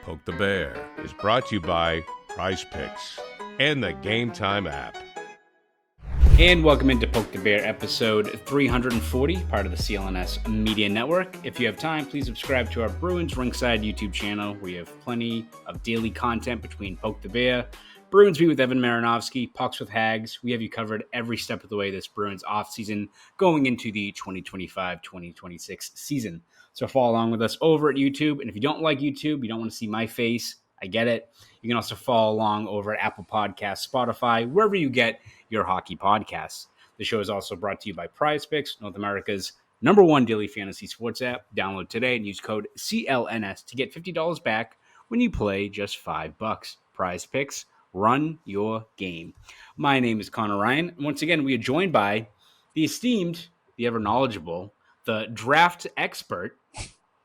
Poke the Bear is brought to you by PrizePicks and the Game Time app. And welcome into Poke the Bear episode 340, part of the CLNS Media Network. If you have time, please subscribe to our Bruins Ringside YouTube channel. We have plenty of daily content between Poke the Bear, Bruins Beat with Evan Marinofski, Pucks with Haggs. We have you covered every step of the way this Bruins offseason going into the 2025-2026 season. So follow along with us over at YouTube. And if you don't like YouTube, you don't want to see my face, I get it. You can also follow along over at Apple Podcasts, Spotify, wherever you get your hockey podcasts. The show is also brought to you by PrizePicks, North America's #1 daily fantasy sports app. Download today and use code CLNS to get $50 back when you play just $5. PrizePicks, run your game. My name is Conor Ryan. And once again, we are joined by the esteemed, the ever knowledgeable, the draft expert,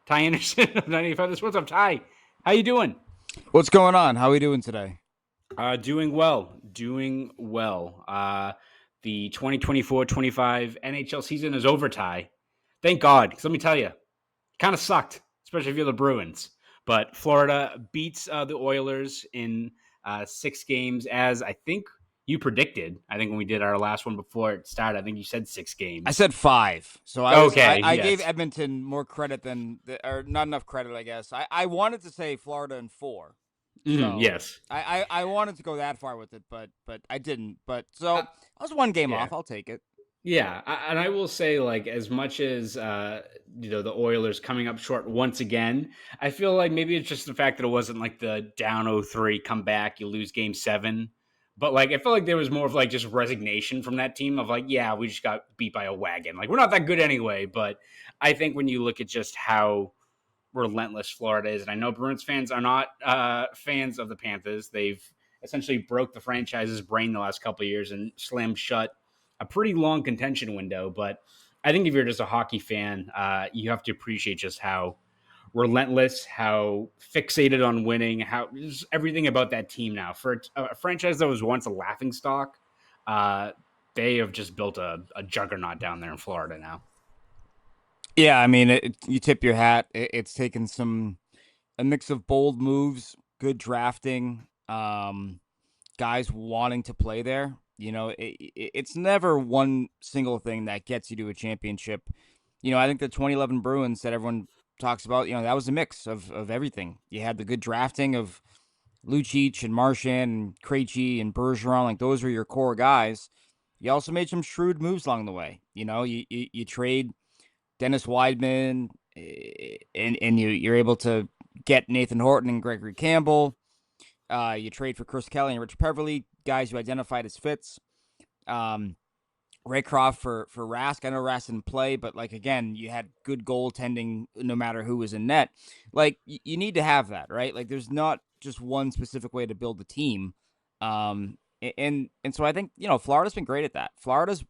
Ty Anderson of 95. What's up, Ty? How you doing? What's going on? How are we doing today? Doing well. The 2024-25 NHL season is over, Ty. Thank God, because let me tell you, kind of sucked, especially if you're the Bruins. But Florida beats the Oilers in 6 games, as I think you predicted. I think when we did our last one before it started, I think you said 6 games. I said 5. So I gave Edmonton more credit or not enough credit, I guess. I wanted to say Florida in 4. So yes. I wanted to go that far with it, but I didn't. But so I was 1 game off. I'll take it. Yeah, and I will say, like, as much as the Oilers coming up short once again, I feel like maybe it's just the fact that it wasn't like the down 0-3 come back, you lose game 7. But like, I feel like there was more of like just resignation from that team of like, yeah, we just got beat by a wagon. Like, we're not that good anyway. But I think when you look at just how relentless Florida is, and I know Bruins fans are not fans of the Panthers. They've essentially broke the franchise's brain the last couple of years and slammed shut a pretty long contention window. But I think if you're just a hockey fan, you have to appreciate just how relentless, how fixated on winning, how just everything about that team now. For a franchise that was once a laughingstock, they have just built a juggernaut down there in Florida now. Yeah, I mean, you tip your hat. It's taken a mix of bold moves, good drafting, guys wanting to play there. You know, it's never one single thing that gets you to a championship. You know, I think the 2011 Bruins that everyone talks about, you know, that was a mix of everything. You had the good drafting of Lucic and Marchand and Krejci and Bergeron. Like, those are your core guys. You also made some shrewd moves along the way. You know, you trade Dennis Wideman, and you're able to get Nathan Horton and Gregory Campbell. You trade for Chris Kelly and Rich Peverley, guys you identified as fits. Raycroft for Rask. I know Rask didn't play, but like, again, you had good goaltending no matter who was in net. Like, you need to have that, right? Like, there's not just one specific way to build a team. And so I think, you know, Florida's been great at that. Florida's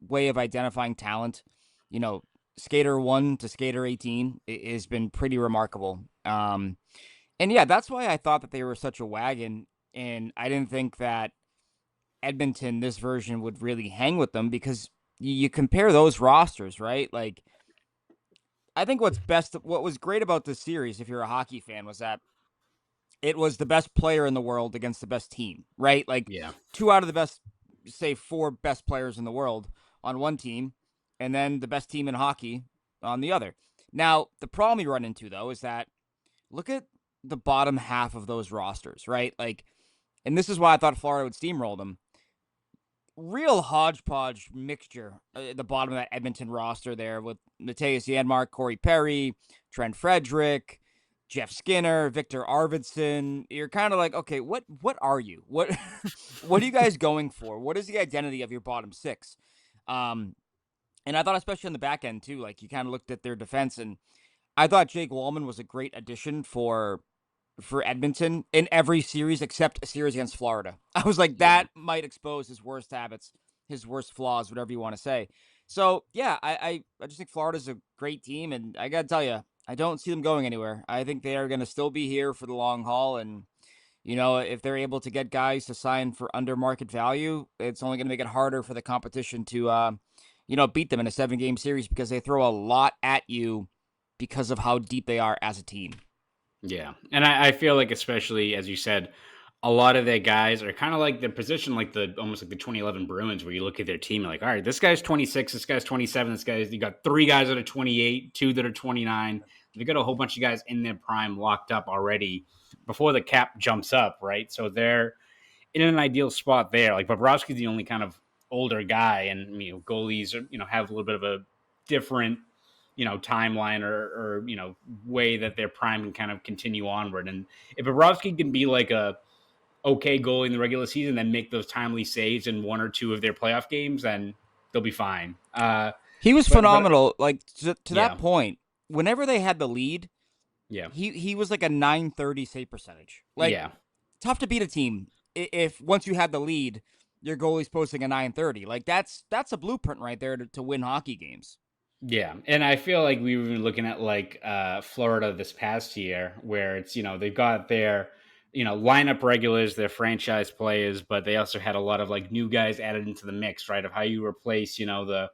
way of identifying talent, you know, skater 1 to skater 18 has been pretty remarkable. And yeah, that's why I thought that they were such a wagon. And I didn't think that Edmonton, this version, would really hang with them, because you compare those rosters, right? Like, I think what was great about this series, if you're a hockey fan, was that it was the best player in the world against the best team, right? Like, 2 out of the best, say 4 best players in the world on one team, and then the best team in hockey on the other. Now, the problem you run into, though, is that look at the bottom half of those rosters, right? Like, and this is why I thought Florida would steamroll them. Real hodgepodge mixture at the bottom of that Edmonton roster there, with Matthias Janmark, Corey Perry, Trent Frederick, Jeff Skinner, Victor Arvidsson. You're kind of like, okay, what are you? What are you guys going for? What is the identity of your bottom 6? And I thought, especially on the back end too, like, you kind of looked at their defense, and I thought Jake Wallman was a great addition for Edmonton in every series except a series against Florida. I was like, that might expose his worst habits, his worst flaws, whatever you want to say. So yeah, I just think Florida's a great team, and I gotta tell you, I don't see them going anywhere. I think they are going to still be here for the long haul, and you know, if they're able to get guys to sign for under market value, it's only going to make it harder for the competition to beat them in a 7-game series, because they throw a lot at you because of how deep they are as a team. Yeah. And I feel like, especially as you said, a lot of their guys are kind of like their position, like almost like the 2011 Bruins, where you look at their team and like, all right, this guy's 26, this guy's 27, you got 3 guys that are 28, 2 that are 29. They got a whole bunch of guys in their prime locked up already before the cap jumps up, right? So they're in an ideal spot there. Like Bobrovsky's the only kind of older guy, and goalies are, have a little bit of a different timeline or way that their prime can kind of continue onward. And if Bobrovsky can be like a okay goalie in the regular season, then make those timely saves in 1 or 2 of their playoff games, then they'll be fine. He was phenomenal. Like to Yeah. that point, whenever they had the lead, Yeah. he was like a 930 save percentage. Like, Yeah. tough to beat a team if once you had the lead, your goalie's posting a 930. Like that's a blueprint right there to win hockey games. Yeah, and I feel like we were looking at like Florida this past year, where it's they've got their lineup regulars, their franchise players, but they also had a lot of like new guys added into the mix, right? Of how you replace the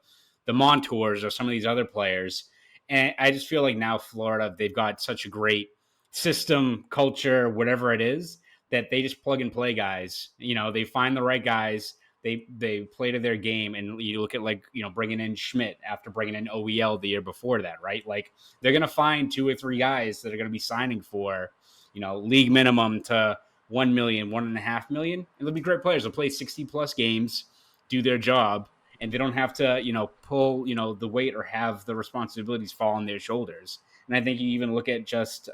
Montours or some of these other players. And I just feel like now Florida, they've got such a great system, culture, whatever it is, that they just plug and play guys. They find the right guys, they play to their game. And you look at like bringing in Schmidt after bringing in OEL the year before that, right? Like they're gonna find 2 or 3 guys that are gonna be signing for league minimum to 1 million, 1.5 million, and they'll be great players. They'll play 60 plus games, do their job, and they don't have to pull the weight or have the responsibilities fall on their shoulders. And I think you even look at just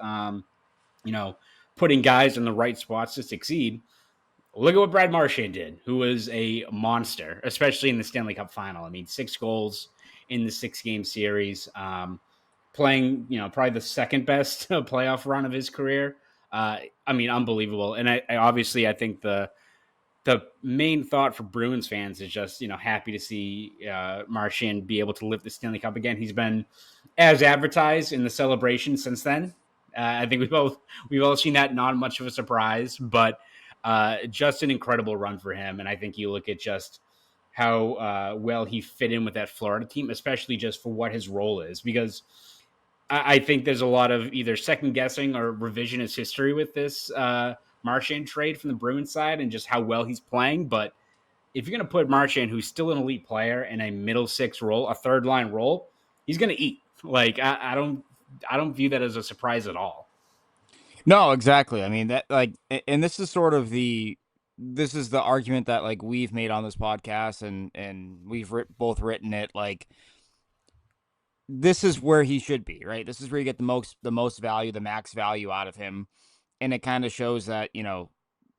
putting guys in the right spots to succeed. Look at what Brad Marchand did, who was a monster, especially in the Stanley Cup final. I mean, 6 goals in the 6-game series, playing, probably the second best playoff run of his career. I mean, unbelievable. And I obviously, I think the main thought for Bruins fans is just, happy to see Marchand be able to lift the Stanley Cup again. He's been as advertised in the celebration since then. I think we've all seen that. Not much of a surprise, but just an incredible run for him. And I think you look at just how well he fit in with that Florida team, especially just for what his role is, because I think there's a lot of either second guessing or revisionist history with this Marchand trade from the Bruins side and just how well he's playing. But if you're going to put Marchand, who's still an elite player, in a middle 6 role, a third line role, he's going to eat. Like I don't view that as a surprise at all. No, exactly. I mean, that and this is sort of the argument that like we've made on this podcast, and we've both written it. Like, this is where he should be, right? This is where you get the most value, the max value out of him, and it kind of shows that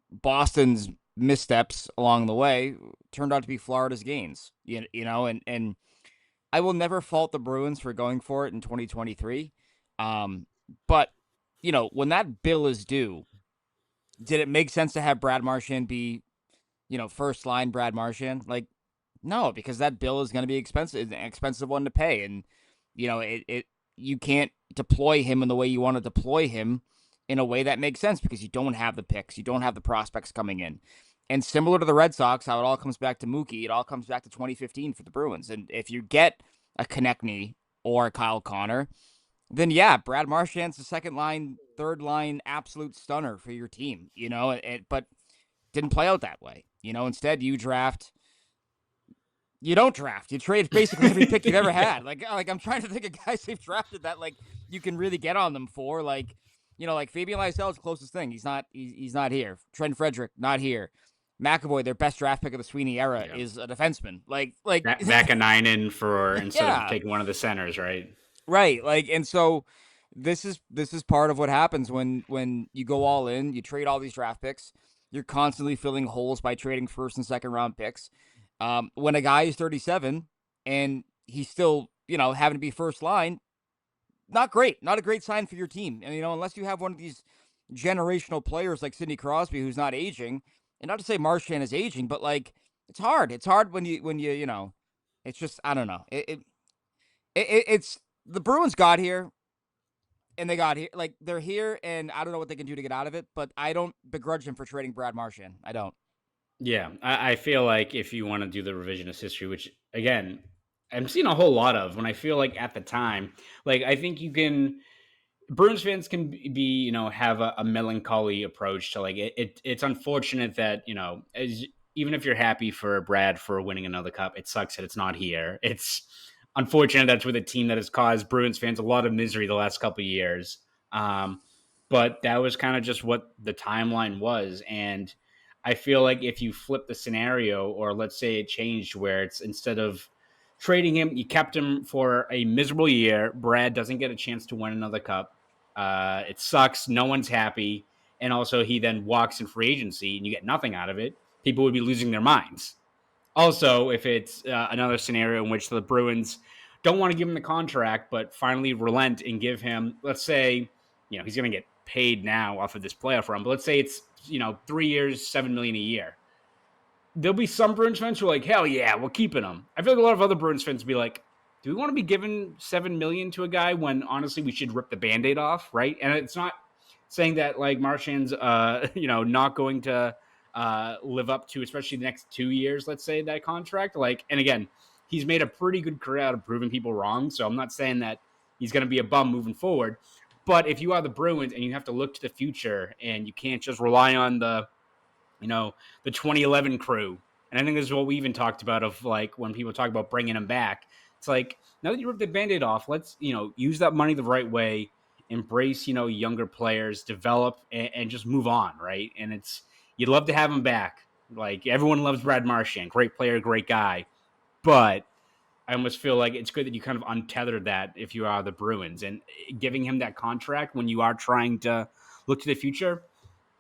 Boston's missteps along the way turned out to be Florida's gains. And I will never fault the Bruins for going for it in 2023, but when that bill is due, did it make sense to have Brad Marchand be, first line Brad Marchand? Like, no, because that bill is going to be expensive, an expensive one to pay. And, you can't deploy him in the way you want to deploy him in a way that makes sense because you don't have the picks. You don't have the prospects coming in. And similar to the Red Sox, how it all comes back to Mookie, it all comes back to 2015 for the Bruins. And if you get a Konechny or a Kyle Connor, then yeah, Brad Marchand's the second line, third line, absolute stunner for your team, but didn't play out that way. Instead you don't draft. You trade basically every pick you've ever had. Like I'm trying to think of guys they've drafted that like you can really get on them for. Like, like Fabian Lysel's the closest thing. He's not here. Trent Frederick, not here. McAvoy, their best draft pick of the Sweeney era, is a defenseman. Like back a 9 in for instead of taking one of the centers, right? Right. Like, and so this is part of what happens when you go all in, you trade all these draft picks, you're constantly filling holes by trading first and second round picks. When a guy is 37 and he's still, having to be first line, not great, not a great sign for your team. And, unless you have one of these generational players like Sidney Crosby, who's not aging, and not to say Marchand is aging, but like, it's hard. It's hard when you, it's just, I don't know. It's the Bruins got here and they got here, like they're here and I don't know what they can do to get out of it, but I don't begrudge them for trading Brad Marchand. I don't. Yeah, I feel like if you want to do the revisionist history, which again, I'm seeing a whole lot of when I feel like at the time, like I think you can Bruins fans can be, have a melancholy approach to like it. It's unfortunate that even if you're happy for Brad for winning another cup, it sucks that it's not here. It's unfortunate that's with a team that has caused Bruins fans a lot of misery the last couple of years. Um, but that was kind of just what the timeline was, and I feel like if you flip the scenario, or let's say it changed where it's instead of trading him, you kept him for a miserable year. Brad doesn't get a chance to win another cup. It sucks. No one's happy. And also, he then walks in free agency and you get nothing out of it. People would be losing their minds. Also, if it's another scenario in which the Bruins don't want to give him the contract, but finally relent and give him, let's say, he's going to get paid now off of this playoff run, but let's say it's, 3 years, $7 million a year. There'll be some Bruins fans who are like, hell yeah, we're keeping him. I feel like a lot of other Bruins fans will be like, do we want to be giving $7 million to a guy when honestly we should rip the Band-Aid off, right? And it's not saying that like Marchand's, not going to live up to, especially the next 2 years, let's say, that contract. Like, and again, he's made a pretty good career out of proving people wrong. So I'm not saying that he's going to be a bum moving forward. But if you are the Bruins and you have to look to the future and you can't just rely on the 2011 crew. And I think this is what we even talked about of like when people talk about bringing him back. It's like, now that you ripped the Band-Aid off, let's, use that money the right way, embrace, younger players, develop, and just move on, right? And you'd love to have him back. Like, everyone loves Brad Marchand. Great player, great guy. But I almost feel like it's good that you kind of untethered that if you are the Bruins. And giving him that contract when you are trying to look to the future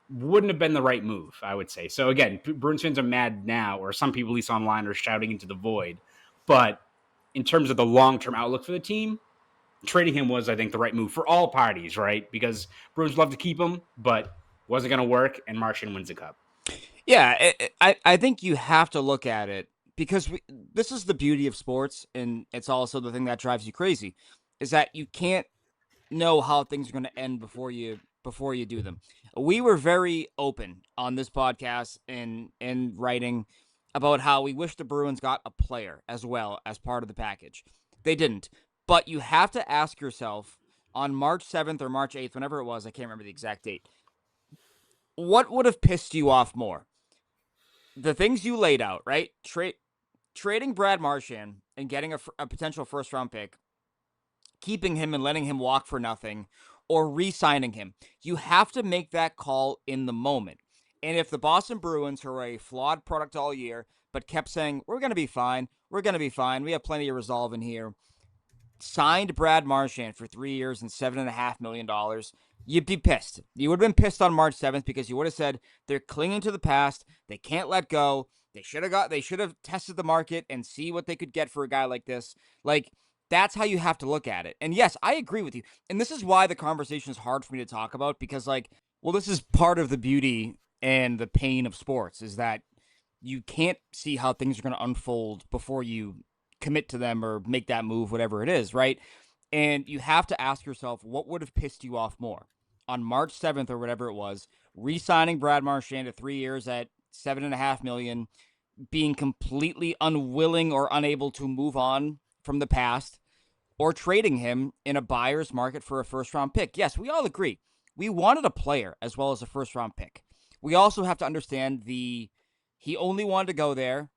wouldn't have been the right move, I would say. So again, Bruins fans are mad now, or some people at least online are shouting into the void. But in terms of the long-term outlook for the team, trading him was, I think, the right move for all parties, right? Because Bruins love to keep him, but wasn't going to work, and Marchand wins the cup. Yeah, I think you have to look at it because this is the beauty of sports, and it's also the thing that drives you crazy, is that you can't know how things are going to end before you do them. We were very open on this podcast and writing about how we wish the Bruins got a player as well as part of the package. They didn't. But you have to ask yourself on March 7th or March 8th, whenever it was, I can't remember the exact date, what would have pissed you off more? The things you laid out, right? Trading Brad Marchand and getting a potential first-round pick, keeping him and letting him walk for nothing, or re-signing him. You have to make that call in the moment. And if the Boston Bruins, who are a flawed product all year, but kept saying, we're going to be fine, we have plenty of resolve in here, signed Brad Marchand for 3 years and $7.5 million, you'd be pissed. You would have been pissed on March 7th because you would have said they're clinging to the past, they can't let go, they should have tested the market and see what they could get for a guy like this. Like, that's how you have to look at it. And yes, I agree with you. And this is why the conversation is hard for me to talk about because, like, well, this is part of the beauty and the pain of sports is that you can't see how things are going to unfold before you commit to them or make that move, whatever it is, right? And you have to ask yourself, what would have pissed you off more? On March 7th or whatever it was, re-signing Brad Marchand to 3 years at $7.5 million, being completely unwilling or unable to move on from the past, or trading him in a buyer's market for a first-round pick. Yes, we all agree. We wanted a player as well as a first-round pick. We also have to understand he only wanted to go there.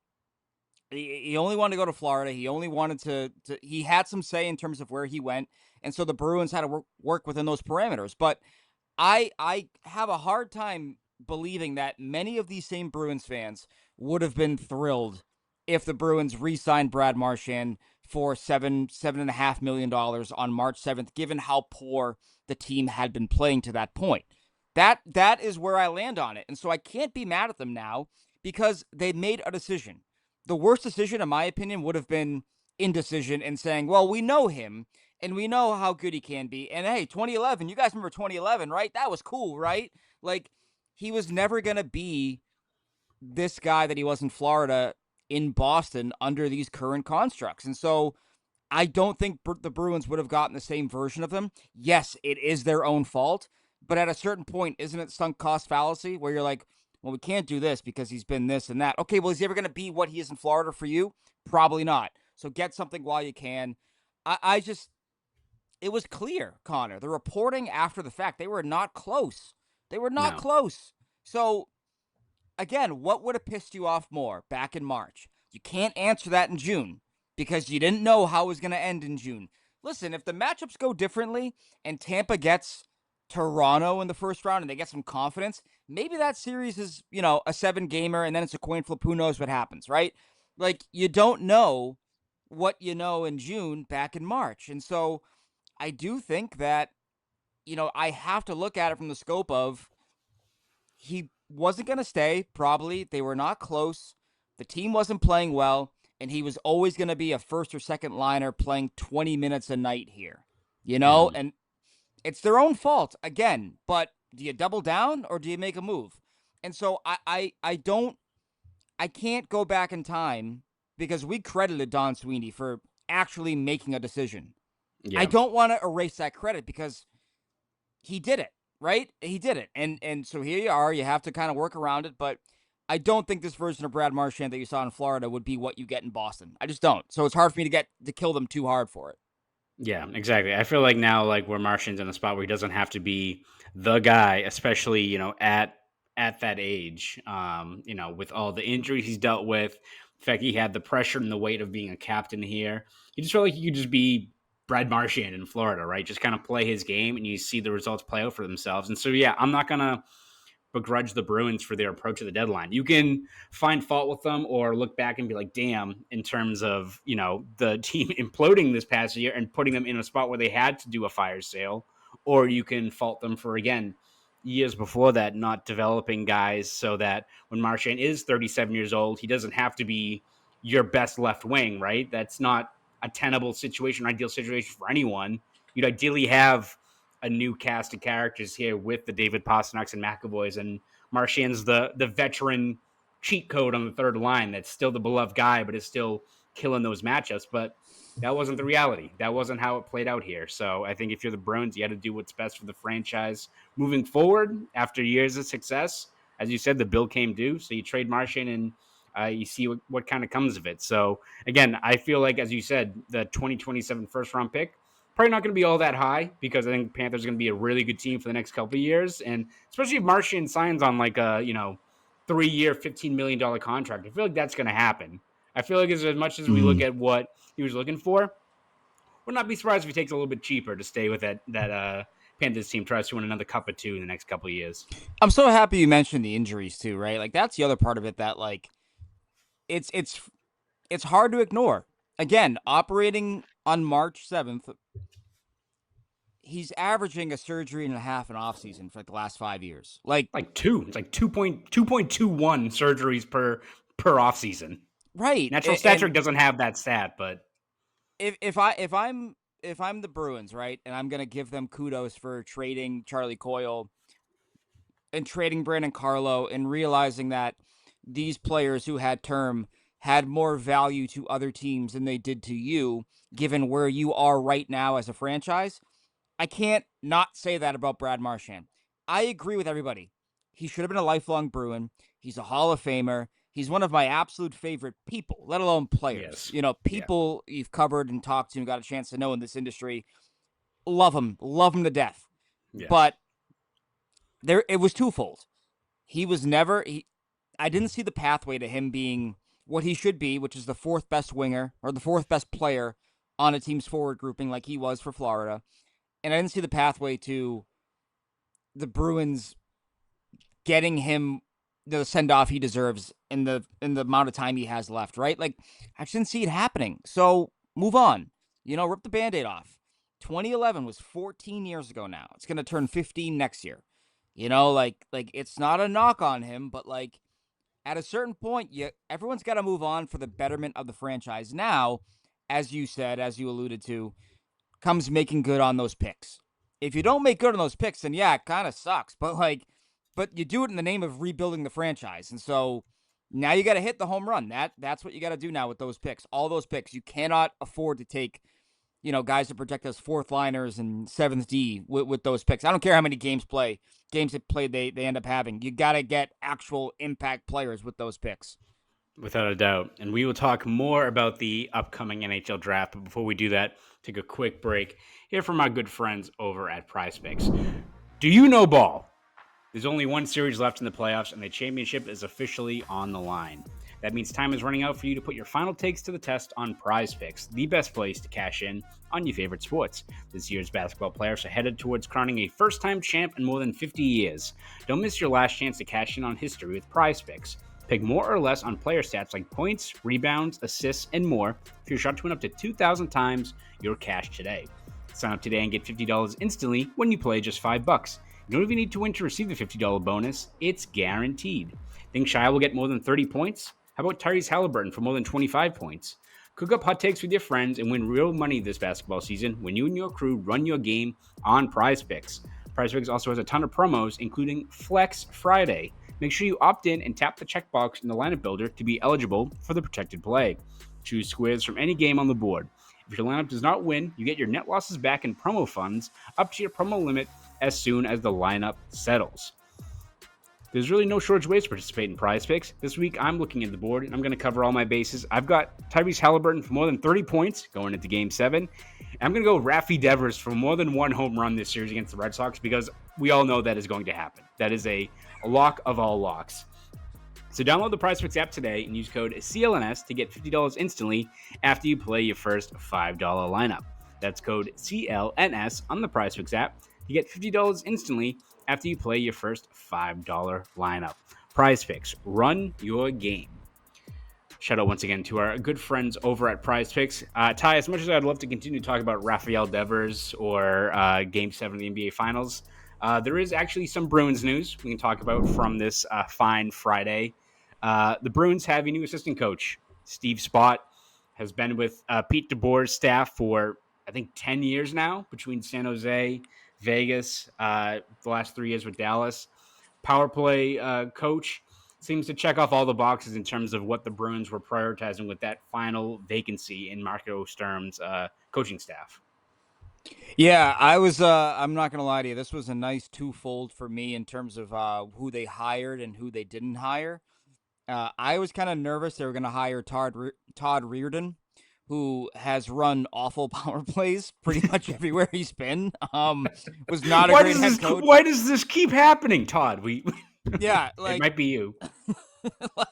He only wanted to go to Florida. He only wanted to he had some say in terms of where he went. And so the Bruins had to work within those parameters. But I have a hard time believing that many of these same Bruins fans would have been thrilled if the Bruins re-signed Brad Marchand for $7.5 million on March 7th, given how poor the team had been playing to that point. That is where I land on it. And so I can't be mad at them now because they made a decision. The worst decision, in my opinion, would have been indecision and saying, well, we know him and we know how good he can be. And hey, 2011, you guys remember 2011, right? That was cool, right? Like, he was never going to be this guy that he was in Florida in Boston under these current constructs. And so I don't think the Bruins would have gotten the same version of him. Yes, it is their own fault. But at a certain point, isn't it sunk cost fallacy where you're like, well, we can't do this because he's been this and that. Okay, well, is he ever going to be what he is in Florida for you? Probably not. So get something while you can. it was clear, Connor. The reporting after the fact, they were not close. They were not No. close. So, again, what would have pissed you off more back in March? You can't answer that in June because you didn't know how it was going to end in June. Listen, if the matchups go differently and Tampa gets Toronto in the first round and they get some confidence, maybe that series is, a 7-gamer and then it's a coin flip. Who knows what happens, right? Like, you don't know what you know in June back in March. And so I do think that, I have to look at it from the scope of he wasn't going to stay, probably. They were not close. The team wasn't playing well, and he was always going to be a first or second liner playing 20 minutes a night here, And it's their own fault, again, but do you double down or do you make a move? And so I can't go back in time because we credited Don Sweeney for actually making a decision. Yeah. I don't want to erase that credit because he did it, right? He did it. And so here you are. You have to kind of work around it, but I don't think this version of Brad Marchand that you saw in Florida would be what you get in Boston. I just don't. So it's hard for me to kill them too hard for it. Yeah, exactly. I feel like now, like where Martian's in a spot where he doesn't have to be the guy, especially at that age. With all the injuries he's dealt with, the fact he had the pressure and the weight of being a captain here, he just felt like he could just be Brad Marchand in Florida, right? Just kind of play his game, and you see the results play out for themselves. And so, yeah, I'm not gonna begrudge the Bruins for their approach of the deadline. You can find fault with them or look back and be like, damn, in terms of, the team imploding this past year and putting them in a spot where they had to do a fire sale. Or you can fault them for, again, years before that, not developing guys so that when Marchand is 37 years old, he doesn't have to be your best left wing, right? That's not a tenable situation, ideal situation for anyone. You'd ideally have a new cast of characters here with the David Pasternaks and McAvoys, and Marchand's the veteran cheat code on the third line that's still the beloved guy, but is still killing those matchups. But that wasn't the reality. That wasn't how it played out here. So I think if you're the Bruins, you got to do what's best for the franchise moving forward after years of success. As you said, the bill came due, so you trade Marchand and you see what kind of comes of it. So again, I feel like, as you said, the 2027 first round pick, probably not going to be all that high because I think Panthers are going to be a really good team for the next couple of years. And especially if Marchand signs on like a, 3-year, $15 million contract, I feel like that's going to happen. I feel like as much as we look at what he was looking for, would not be surprised if he takes a little bit cheaper to stay with that Panthers team, tries to win another cup or two in the next couple of years. I'm so happy you mentioned the injuries too, right? Like that's the other part of it that like it's hard to ignore. Again, operating on March 7th, he's averaging a surgery and a half an offseason for like the last 5 years. Like two. It's like 2.21 surgeries per offseason. Right. Natural stat trick doesn't have that stat, but if I'm the Bruins, right, and I'm gonna give them kudos for trading Charlie Coyle and trading Brandon Carlo and realizing that these players who had term had more value to other teams than they did to you, given where you are right now as a franchise, I can't not say that about Brad Marchand. I agree with everybody. He should have been a lifelong Bruin. He's a Hall of Famer. He's one of my absolute favorite people, let alone players. Yes. People you've covered and talked to and got a chance to know in this industry. Love him to death. Yeah. But it was twofold. I didn't see the pathway to him being what he should be, which is the fourth best winger or the fourth best player on a team's forward grouping like he was for Florida. And I didn't see the pathway to the Bruins getting him the send-off he deserves in the amount of time he has left, right? Like, I just didn't see it happening. So, move on. Rip the Band-Aid off. 2011 was 14 years ago now. It's going to turn 15 next year. Like it's not a knock on him, but like at a certain point, everyone's got to move on for the betterment of the franchise. Now, as you said, as you alluded to, comes making good on those picks. If you don't make good on those picks, then yeah, it kind of sucks. But you do it in the name of rebuilding the franchise. And so now you got to hit the home run. That's what you got to do now with those picks. All those picks. You cannot afford to take, guys that project as fourth liners and seventh D with those picks. I don't care how many games they end up having. You got to get actual impact players with those picks. Without a doubt. And we will talk more about the upcoming NHL draft. But before we do that, Take a quick break. Hear from our good friends over at PrizePicks. Do you know ball? There's only one series left in the playoffs, and the championship is officially on the line. That means time is running out for you to put your final takes to the test on PrizePicks, the best place to cash in on your favorite sports. This year's basketball players are headed towards crowning a first-time champ in more than 50 years. Don't miss your last chance to cash in on history with PrizePicks. Pick more or less on player stats like points, rebounds, assists, and more for your shot to win up to 2,000 times your cash today. Sign up today and get $50 instantly when you play just $5. You don't even need to win to receive the $50 bonus. It's guaranteed. Think Shia will get more than 30 points? How about Tyrese Halliburton for more than 25 points? Cook up hot takes with your friends and win real money this basketball season when you and your crew run your game on PrizePicks. PrizePicks also has a ton of promos, including Flex Friday. Make sure you opt in and tap the checkbox in the lineup builder to be eligible for the protected play. Choose squares from any game on the board. If your lineup does not win, you get your net losses back in promo funds up to your promo limit as soon as the lineup settles. There's really no shortage of ways to participate in PrizePicks. This week, I'm looking at the board, and I'm going to cover all my bases. I've got Tyrese Halliburton for more than 30 points going into Game 7. I'm going to go Rafi Devers for more than one home run this series against the Red Sox because we all know that is going to happen. That is a lock of all locks. So download the PrizePicks app today and use code CLNS to get $50 instantly after you play your first $5 lineup. That's code CLNS on the PrizePicks app to get $50 instantly after you play your first $5 lineup. PrizePicks, run your game. Shout out once again to our good friends over at PrizePicks. Ty, as much as I'd love to continue to talk about Rafael Devers or Game 7 of the NBA Finals, there is actually some Bruins news we can talk about from this fine Friday. The Bruins have a new assistant coach. Steve Spott has been with Pete DeBoer's staff for, I think, 10 years now, between San Jose, Vegas, the last 3 years with Dallas. Power play coach seems to check off all the boxes in terms of what the Bruins were prioritizing with that final vacancy in Marco Sturm's coaching staff. Yeah, I was, I'm not going to lie to you. This was a nice twofold for me in terms of who they hired and who they didn't hire. I was kind of nervous they were going to hire Todd Reardon, who has run awful power plays pretty much everywhere he's been. Was not a great head coach. Why does this keep happening, Todd? Yeah, like, it might be you. Like,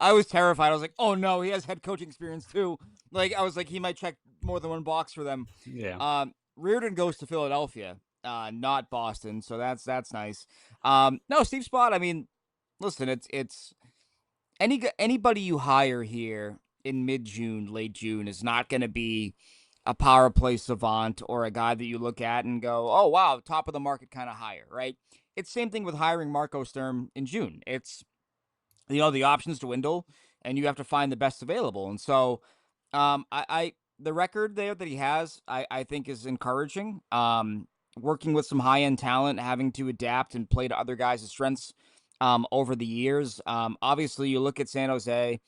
I was terrified. I was like, oh no, he has head coaching experience too. Like, I was like, he might check more than one box for them. Yeah. Reardon goes to Philadelphia, not Boston, so that's nice. No, Steve Spott, I mean, listen, it's anybody you hire here in mid-June, late June is not going to be a power play savant or a guy that you look at and go, oh wow, top of the market kind of hire, right? It's same thing with hiring Marco Sturm in June. It's, the options dwindle and you have to find the best available. And so the record there that he has, I think is encouraging. Working with some high-end talent, having to adapt and play to other guys' strengths over the years. Obviously, you look at San Jose,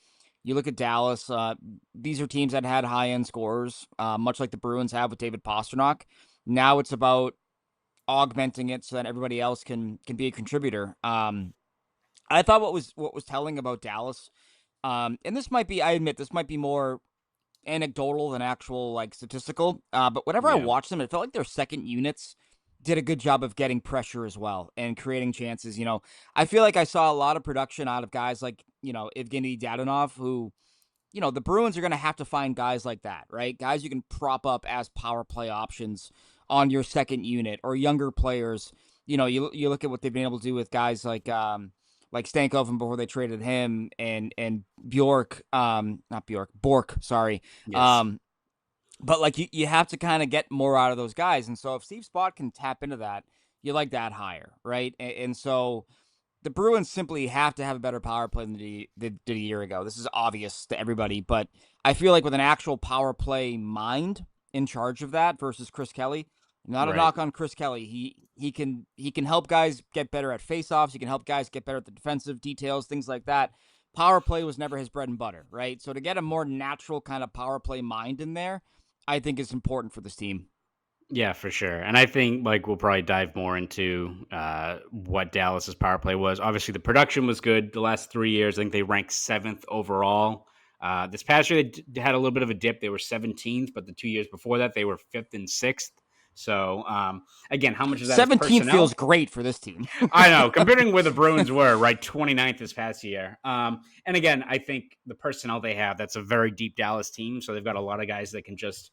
you look at Dallas. These are teams that had high-end scorers, much like the Bruins have with David Pastrnak. Now it's about augmenting it so that everybody else can be a contributor. I thought what was telling about Dallas, and this might be, I admit, this might be more anecdotal than actual like statistical, but whenever I watched them, it felt like their second units did a good job of getting pressure as well and creating chances. I feel like I saw a lot of production out of guys like, Evgeny Dadonov, who, the Bruins are going to have to find guys like that, right? Guys you can prop up as power play options on your second unit, or younger players. You look at what they've been able to do with guys like Stankoven before they traded him, and Bork, sorry. Yes. But like you have to kind of get more out of those guys. And so if Steve Spott can tap into that, you like that hire, right? And so the Bruins simply have to have a better power play than they did a year ago. This is obvious to everybody, but I feel like with an actual power play mind in charge of that versus Chris Kelly, not a knock on Chris Kelly. He can help guys get better at faceoffs. He can help guys get better at the defensive details, things like that. Power play was never his bread and butter, right? So to get a more natural kind of power play mind in there, I think is important for this team. Yeah, for sure. And I think we'll probably dive more into what Dallas's power play was. Obviously, the production was good the last 3 years. I think they ranked 7th overall This past year, they had a little bit of a dip. They were 17th, but the 2 years before that, they were 5th and 6th. So, again, how much of that is 17th personnel? feels great for this team. I know, considering where the Bruins were, right, 29th this past year. And again, I think the personnel they have, that's a very deep Dallas team. So they've got a lot of guys that can just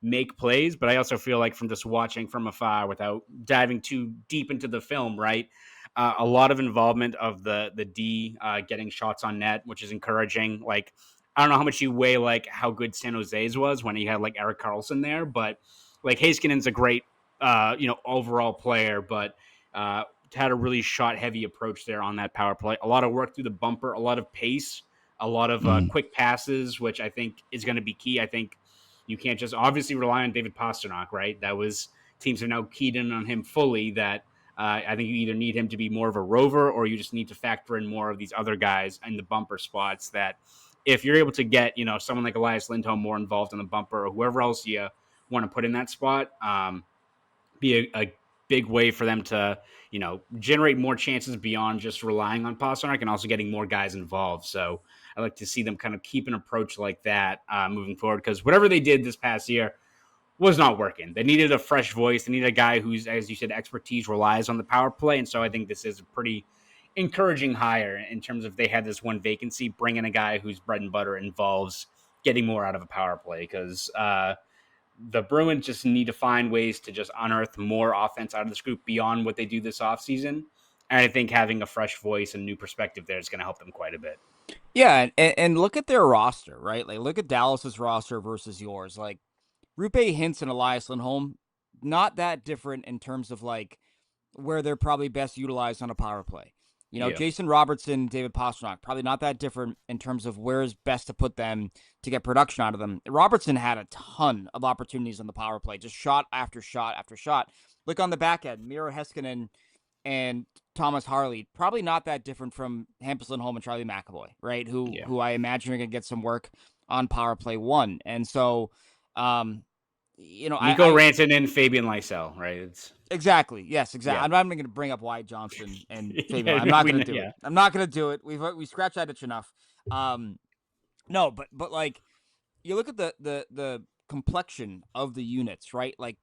make plays. But I also feel like from just watching from afar without diving too deep into the film, right, a lot of involvement of the D getting shots on net, which is encouraging. Like, I don't know how much you weigh like how good San Jose's was when he had like Erik Karlsson there, but like Heiskanen's a great overall player, but had a really shot heavy approach there on that power play. A lot of work through the bumper, a lot of pace, a lot of quick passes, which I think is going to be key. I think you can't just obviously rely on David Pastrnak, right? That was teams have now keyed in on him fully. That I think you either need him to be more of a rover, or you just need to factor in more of these other guys in the bumper spots. That if you're able to get someone like Elias Lindholm more involved in the bumper, or whoever else you want to put in that spot, be a big way for them to generate more chances beyond just relying on Pastrnak and also getting more guys involved. So I like to see them kind of keep an approach like that moving forward, because whatever they did this past year was not working. They needed a fresh voice. They needed a guy who's, as you said, expertise relies on the power play. And so I think this is a pretty encouraging hire in terms of they had this one vacancy, bring in a guy whose bread and butter involves getting more out of a power play, because the Bruins just need to find ways to just unearth more offense out of this group beyond what they do this offseason. And I think having a fresh voice and new perspective there is going to help them quite a bit. Yeah, and look at their roster, right? Like, look at Dallas's roster versus yours. Like, Rupe Hintz and Elias Lindholm, not that different in terms of, like, where they're probably best utilized on a power play. Jason Robertson, David Pastrnak, probably not that different in terms of where's best to put them to get production out of them. Robertson had a ton of opportunities on the power play, just shot after shot after shot. Look on the back end, Miro Heiskanen and Thomas Harley, probably not that different from Hampus Lindholm and Charlie McAvoy, right? Who I imagine are going to get some work on power play one. And so, Nico Rantanen and Fabian Lysell, right? Exactly. Yes, exactly. Yeah. I'm not even going to bring up Wyatt Johnston and Fabian. I'm not going to do it. I'm not going to do it. We scratched that itch enough. No, but like, you look at the complexion of the units, right? Like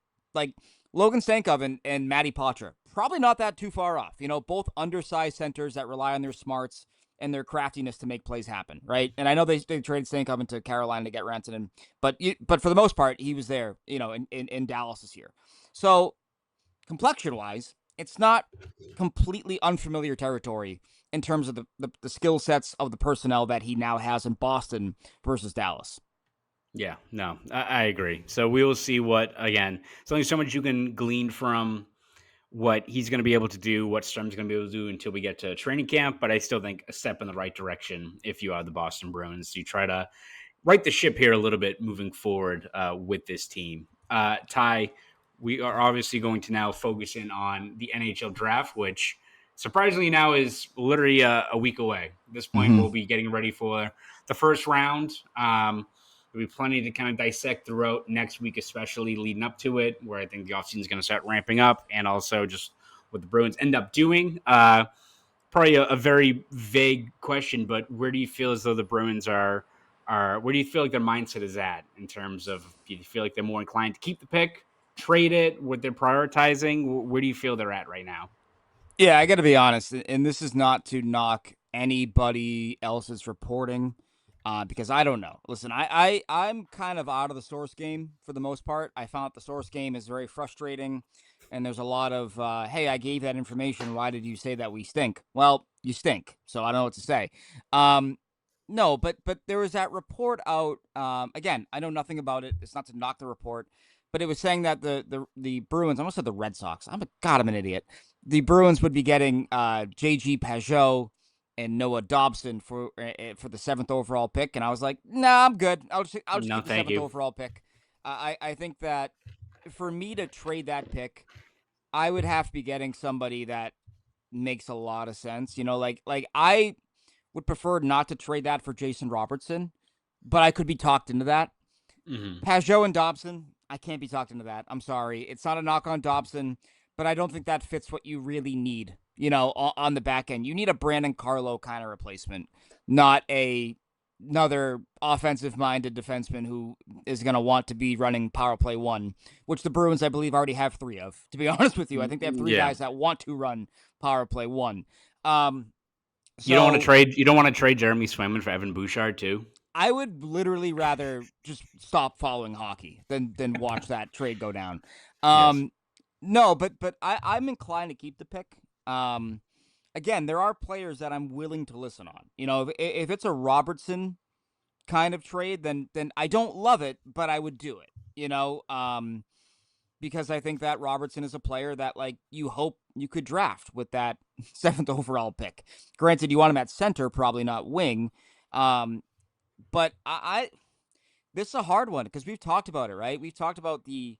Logan Stankov and Matty Poitras, probably not that too far off. Both undersized centers that rely on their smarts and their craftiness to make plays happen, right? And I know they traded Stankov into Carolina to get Rantanen, but for the most part, he was there, in Dallas this year. So complexion-wise, it's not completely unfamiliar territory in terms of the skill sets of the personnel that he now has in Boston versus Dallas. Yeah, no, I agree. So we will see what, again, there's only so much you can glean from what he's going to be able to do, what Strom's going to be able to do until we get to training camp. But I still think a step in the right direction if you are the Boston Bruins. You try to right the ship here a little bit moving forward with this team. Ty, we are obviously going to now focus in on the NHL Draft, which surprisingly now is literally a week away. At this point, we'll be getting ready for the first round. There'll be plenty to kind of dissect throughout next week, especially leading up to it, where I think the offseason is going to start ramping up, and also just what the Bruins end up doing. Probably a very vague question, but where do you feel as though the Bruins are where do you feel like their mindset is at in terms of, do you feel like they're more inclined to keep the pick, trade it, what they're prioritizing? Where do you feel they're at right now? Yeah, I got to be honest, and this is not to knock anybody else's reporting, because I don't know. Listen, I'm kind of out of the source game for the most part. I found the source game is very frustrating, and there's a lot of, hey, I gave that information. Why did you say that we stink? Well, you stink, so I don't know what to say. No, but there was that report out. Again, I know nothing about it. It's not to knock the report, but it was saying that the Bruins, I almost said the Red Sox. I'm an idiot. The Bruins would be getting J.G. Pajot and Noah Dobson for the 7th overall pick, and I was like, nah, I'm good. I'll just get the 7th overall pick. I think that for me to trade that pick, I would have to be getting somebody that makes a lot of sense. Like I would prefer not to trade that for Jason Robertson, but I could be talked into that. Pajot and Dobson, I can't be talked into that. I'm sorry. It's not a knock on Dobson, but I don't think that fits what you really need, on the back end. You need a Brandon Carlo kind of replacement, not a another offensive-minded defenseman who is going to want to be running power play 1, which the Bruins, I believe, already have 3 of. To be honest with you, I think they have 3 guys that want to run power play 1. You don't want to trade. You don't want to trade Jeremy Swayman for Evan Bouchard too. I would literally rather just stop following hockey than watch that trade go down. Yes. No, but I'm inclined to keep the pick. Again, there are players that I'm willing to listen on. You know, if it's a Robertson kind of trade, then I don't love it, but I would do it. You know, because I think that Robertson is a player that, like, you hope you could draft with that 7th overall pick. Granted, you want him at center, probably not wing. But this is a hard one because we've talked about it, right? We've talked about the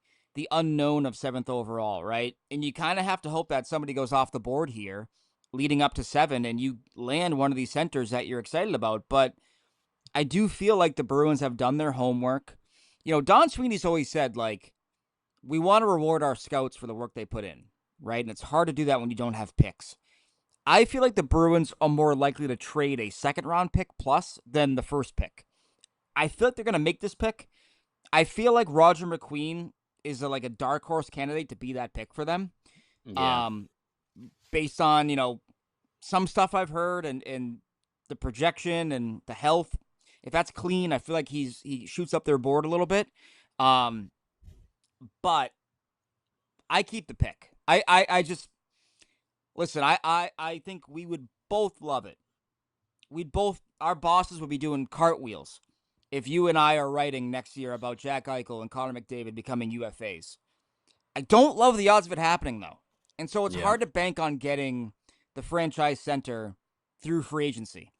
unknown of 7th overall, right? And you kind of have to hope that somebody goes off the board here leading up to 7 and you land one of these centers that you're excited about. But I do feel like the Bruins have done their homework. You know, Don Sweeney's always said, like, we want to reward our scouts for the work they put in, right? And it's hard to do that when you don't have picks. I feel like the Bruins are more likely to trade a 2nd-round pick plus than the 1st pick. I feel like they're going to make this pick. I feel like Roger McQueen is like a dark horse candidate to be that pick for them. Yeah. Based on, you know, some stuff I've heard and the projection and the health. If that's clean, I feel like he shoots up their board a little bit. But I keep the pick. I just listen, I think we would both love it. Our bosses would be doing cartwheels if you and I are writing next year about Jack Eichel and Connor McDavid becoming UFAs. I don't love the odds of it happening, though. And so it's hard to bank on getting the franchise center through free agency.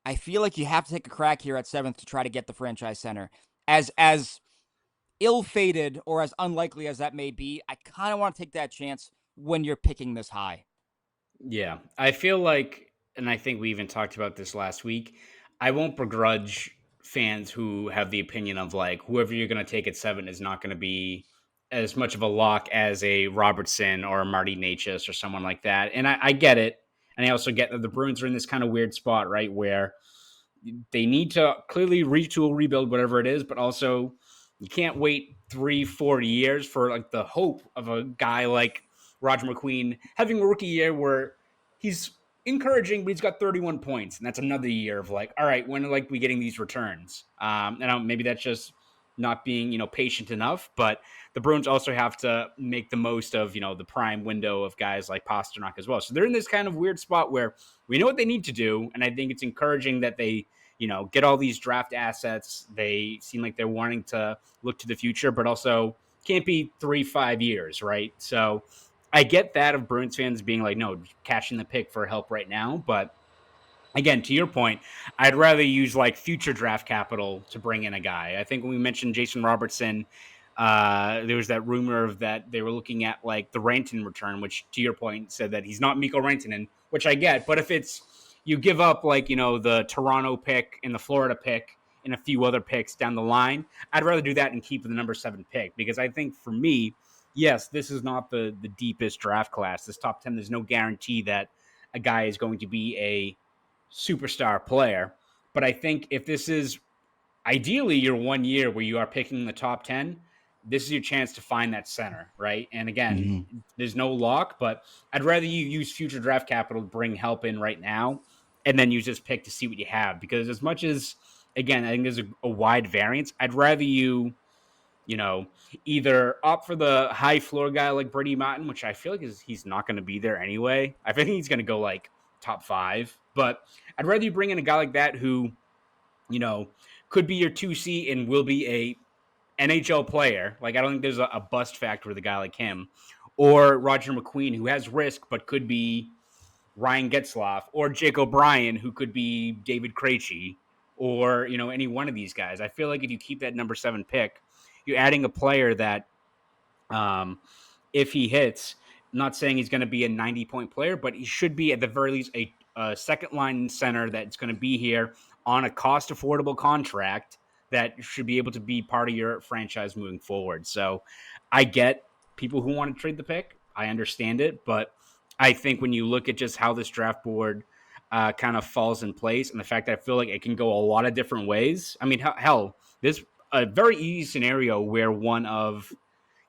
I feel like you have to take a crack here at 7th to try to get the franchise center. As ill-fated or as unlikely as that may be, I kind of want to take that chance when you're picking this high. Yeah. I feel like, and I think we even talked about this last week, I won't begrudge fans who have the opinion of, like, whoever you're going to take at 7 is not going to be as much of a lock as a Robertson or a Marty Necas or someone like that. And I get it. And I also get that the Bruins are in this kind of weird spot, right, where they need to clearly retool, rebuild, whatever it is, but also you can't wait 3-4 years for, like, the hope of a guy like Roger McQueen having a rookie year where he's encouraging, but he's got 31 points, and that's another year of, like, all right, when are, like, we getting these returns? And maybe that's just not being, you know, patient enough, but the Bruins also have to make the most of, you know, the prime window of guys like Pasternak as well. So they're in this kind of weird spot where we know what they need to do, and I think it's encouraging that they, you know, get all these draft assets. They seem like they're wanting to look to the future, but also can't be 3-5 years, right? So I get that of Bruins fans being like, no, cashing the pick for help right now. But again, to your point, I'd rather use, like, future draft capital to bring in a guy. I think when we mentioned Jason Robertson, there was that rumor of that they were looking at, like, the Rantanen return, which, to your point, said that he's not Mikko Rantanen, which I get. But if it's you give up, like, you know, the Toronto pick and the Florida pick and a few other picks down the line, I'd rather do that and keep the number 7 pick, because I think for me, yes, this is not the deepest draft class. This top 10, there's no guarantee that a guy is going to be a superstar player. But I think if this is ideally your 1 year where you are picking the top 10, this is your chance to find that center, right? And again, there's no lock, but I'd rather you use future draft capital to bring help in right now and then use this pick to see what you have. Because as much as, again, I think there's a wide variance, I'd rather you know, either opt for the high floor guy like Brady Martin, which I feel like he's not going to be there anyway. I think he's going to go, like, top 5. But I'd rather you bring in a guy like that who, you know, could be your 2C and will be a NHL player. Like, I don't think there's a bust factor with a guy like him. Or Roger McQueen, who has risk but could be Ryan Getzlaf. Or Jake O'Brien, who could be David Krejci. Or, you know, any one of these guys. I feel like if you keep that number 7 pick, you're adding a player that, if he hits, I'm not saying he's going to be a 90-point player, but he should be at the very least a second-line center that's going to be here on a cost-affordable contract that should be able to be part of your franchise moving forward. So I get people who want to trade the pick. I understand it, but I think when you look at just how this draft board kind of falls in place, and the fact that I feel like it can go a lot of different ways. I mean, hell, there's a very easy scenario where one of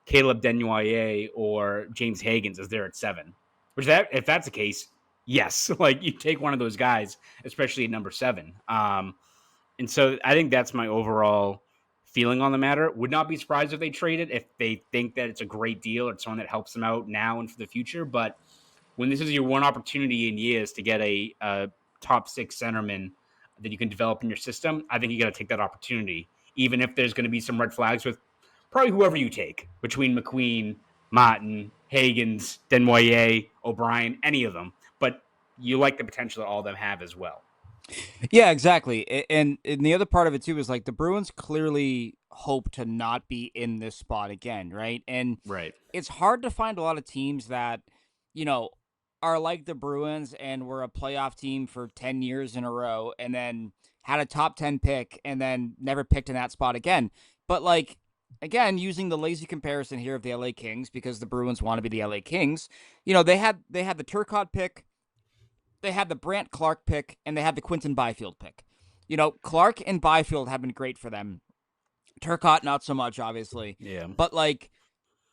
Caleb Desnoyers or James Haggs is there at 7. Which if that's the case, yes, like you take one of those guys, especially at number 7. And so I think that's my overall feeling on the matter. Would not be surprised if they trade it if they think that it's a great deal or it's someone that helps them out now and for the future. But when this is your one opportunity in years to get a top 6 centerman that you can develop in your system, I think you got to take that opportunity, even if there's going to be some red flags with probably whoever you take between McQueen, Martin, Hagans, Desnoyers, O'Brien, any of them. But you like the potential that all of them have as well. Yeah, exactly. And the other part of it too is like the Bruins clearly hope to not be in this spot again, right? And Right. it's hard to find a lot of teams that, are like the Bruins and were a playoff team for 10 years in a row and then had a top 10 pick and then never picked in that spot again. But like, again, using the lazy comparison here of the LA Kings, because the Bruins want to be the LA Kings, they had the Turcotte pick, they had the Brandt Clark pick, and they had the Quinton Byfield pick. Clark and Byfield have been great for them. Turcotte, not so much, obviously. Yeah. But, like,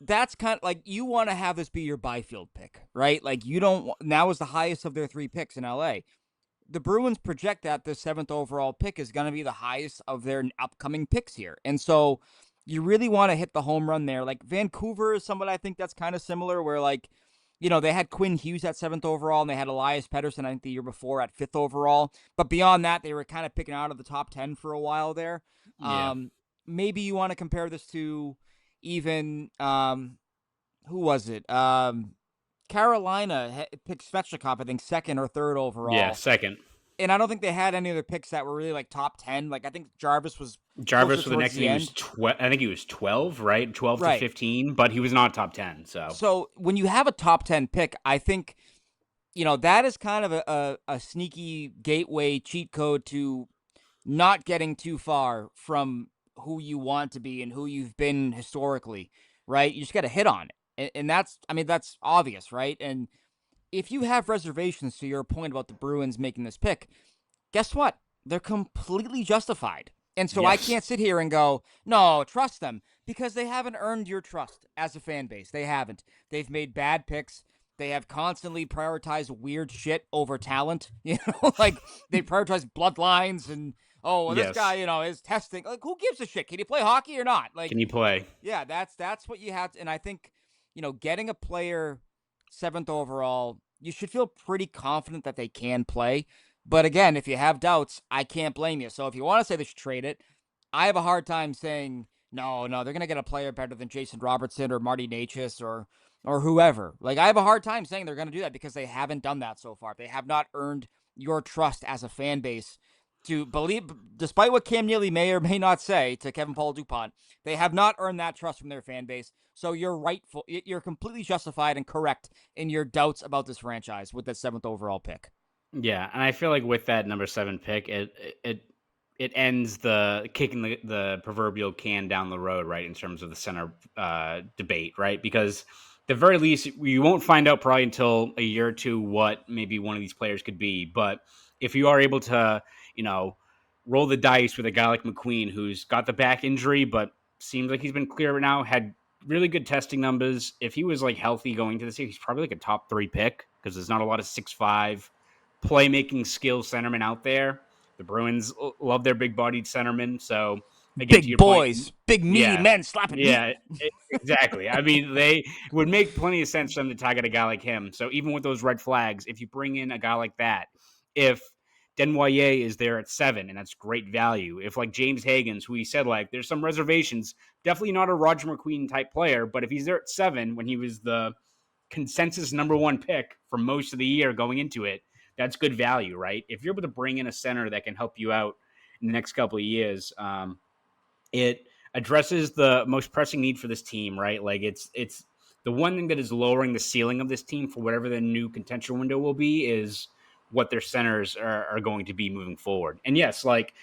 that's kind of, like, you want to have this be your Byfield pick, right? Like, now is the highest of their 3 picks in LA. The Bruins project that the 7th overall pick is going to be the highest of their upcoming picks here. And so you really want to hit the home run there. Like, Vancouver is someone I think that's kind of similar where, like, they had Quinn Hughes at 7th overall, and they had Elias Pettersson, I think, the year before at 5th overall. But beyond that, they were kind of picking out of the top 10 for a while there. Yeah. Maybe you want to compare this to even, who was it? Carolina picked Svechnikov, I think, 2nd or 3rd overall. Yeah, 2nd. And I don't think they had any other picks that were really like top 10. Like, I think Jarvis for the next year, I think he was 12, right? 12 to 15, but he was not top 10. So when you have a top 10 pick, I think, that is kind of a sneaky gateway cheat code to not getting too far from who you want to be and who you've been historically, right? You just got to hit on it. And that's obvious, right? And if you have reservations to your point about the Bruins making this pick, guess what? They're completely justified. And so I can't sit here and go, no, trust them, because they haven't earned your trust as a fan base. They haven't. They've made bad picks. They have constantly prioritized weird shit over talent. Like they prioritize bloodlines and, this guy, is testing. Like, who gives a shit? Can you play hockey or not? Like, can you play? Yeah, that's what you have to, and I think, getting a player 7th overall, you should feel pretty confident that they can play. But again, if you have doubts, I can't blame you. So if you want to say they should trade it, I have a hard time saying, no, they're going to get a player better than Jason Robertson or Marty Necas or whoever. Like, I have a hard time saying they're going to do that because they haven't done that so far. They have not earned your trust as a fan base to believe, despite what Cam Neely may or may not say to Kevin Paul DuPont, they have not earned that trust from their fan base. So you're completely justified and correct in your doubts about this franchise with that 7th overall pick. Yeah, and I feel like with that number 7 pick, it ends the kicking the proverbial can down the road, right, in terms of the center debate, right? Because at the very least, you won't find out probably until a year or two what maybe one of these players could be. But if you are able to, roll the dice with a guy like McQueen, who's got the back injury, but seems like he's been clear right now, had really good testing numbers. If he was like healthy going to this year, he's probably like a top 3 pick because there's not a lot of 6'5" playmaking skill centermen out there. The Bruins love their big-bodied centermen, so again, big boys, big meaty men slapping meat. Yeah, exactly. I mean, they would make plenty of sense for them to target a guy like him. So even with those red flags, if you bring in a guy like that, if Desnoyers is there at 7, and that's great value. If like James Haggs, who he said like there's some reservations, definitely not a Roger McQueen type player, but if he's there at 7 when he was the consensus number 1 pick for most of the year going into it, that's good value, right? If you're able to bring in a center that can help you out in the next couple of years, it addresses the most pressing need for this team, right? Like it's the one thing that is lowering the ceiling of this team for whatever the new contention window will be is what their centers are going to be moving forward. And yes, like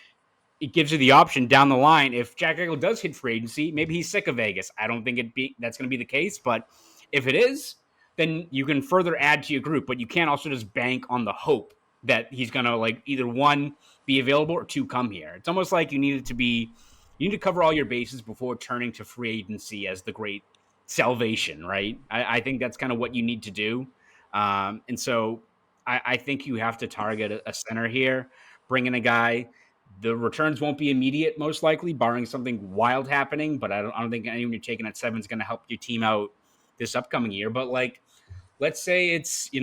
it gives you the option down the line. If Jack Eichel does hit free agency, maybe he's sick of Vegas. I don't think that's going to be the case, but if it is, then you can further add to your group, but you can't also just bank on the hope that he's going to like either one be available or two come here. It's almost like you need to cover all your bases before turning to free agency as the great salvation, right? I think that's kind of what you need to do. And so I think you have to target a center here, bring in a guy. The returns won't be immediate, most likely, barring something wild happening. But I don't think anyone you're taking at 7 is going to help your team out this upcoming year. But like, let's say it's if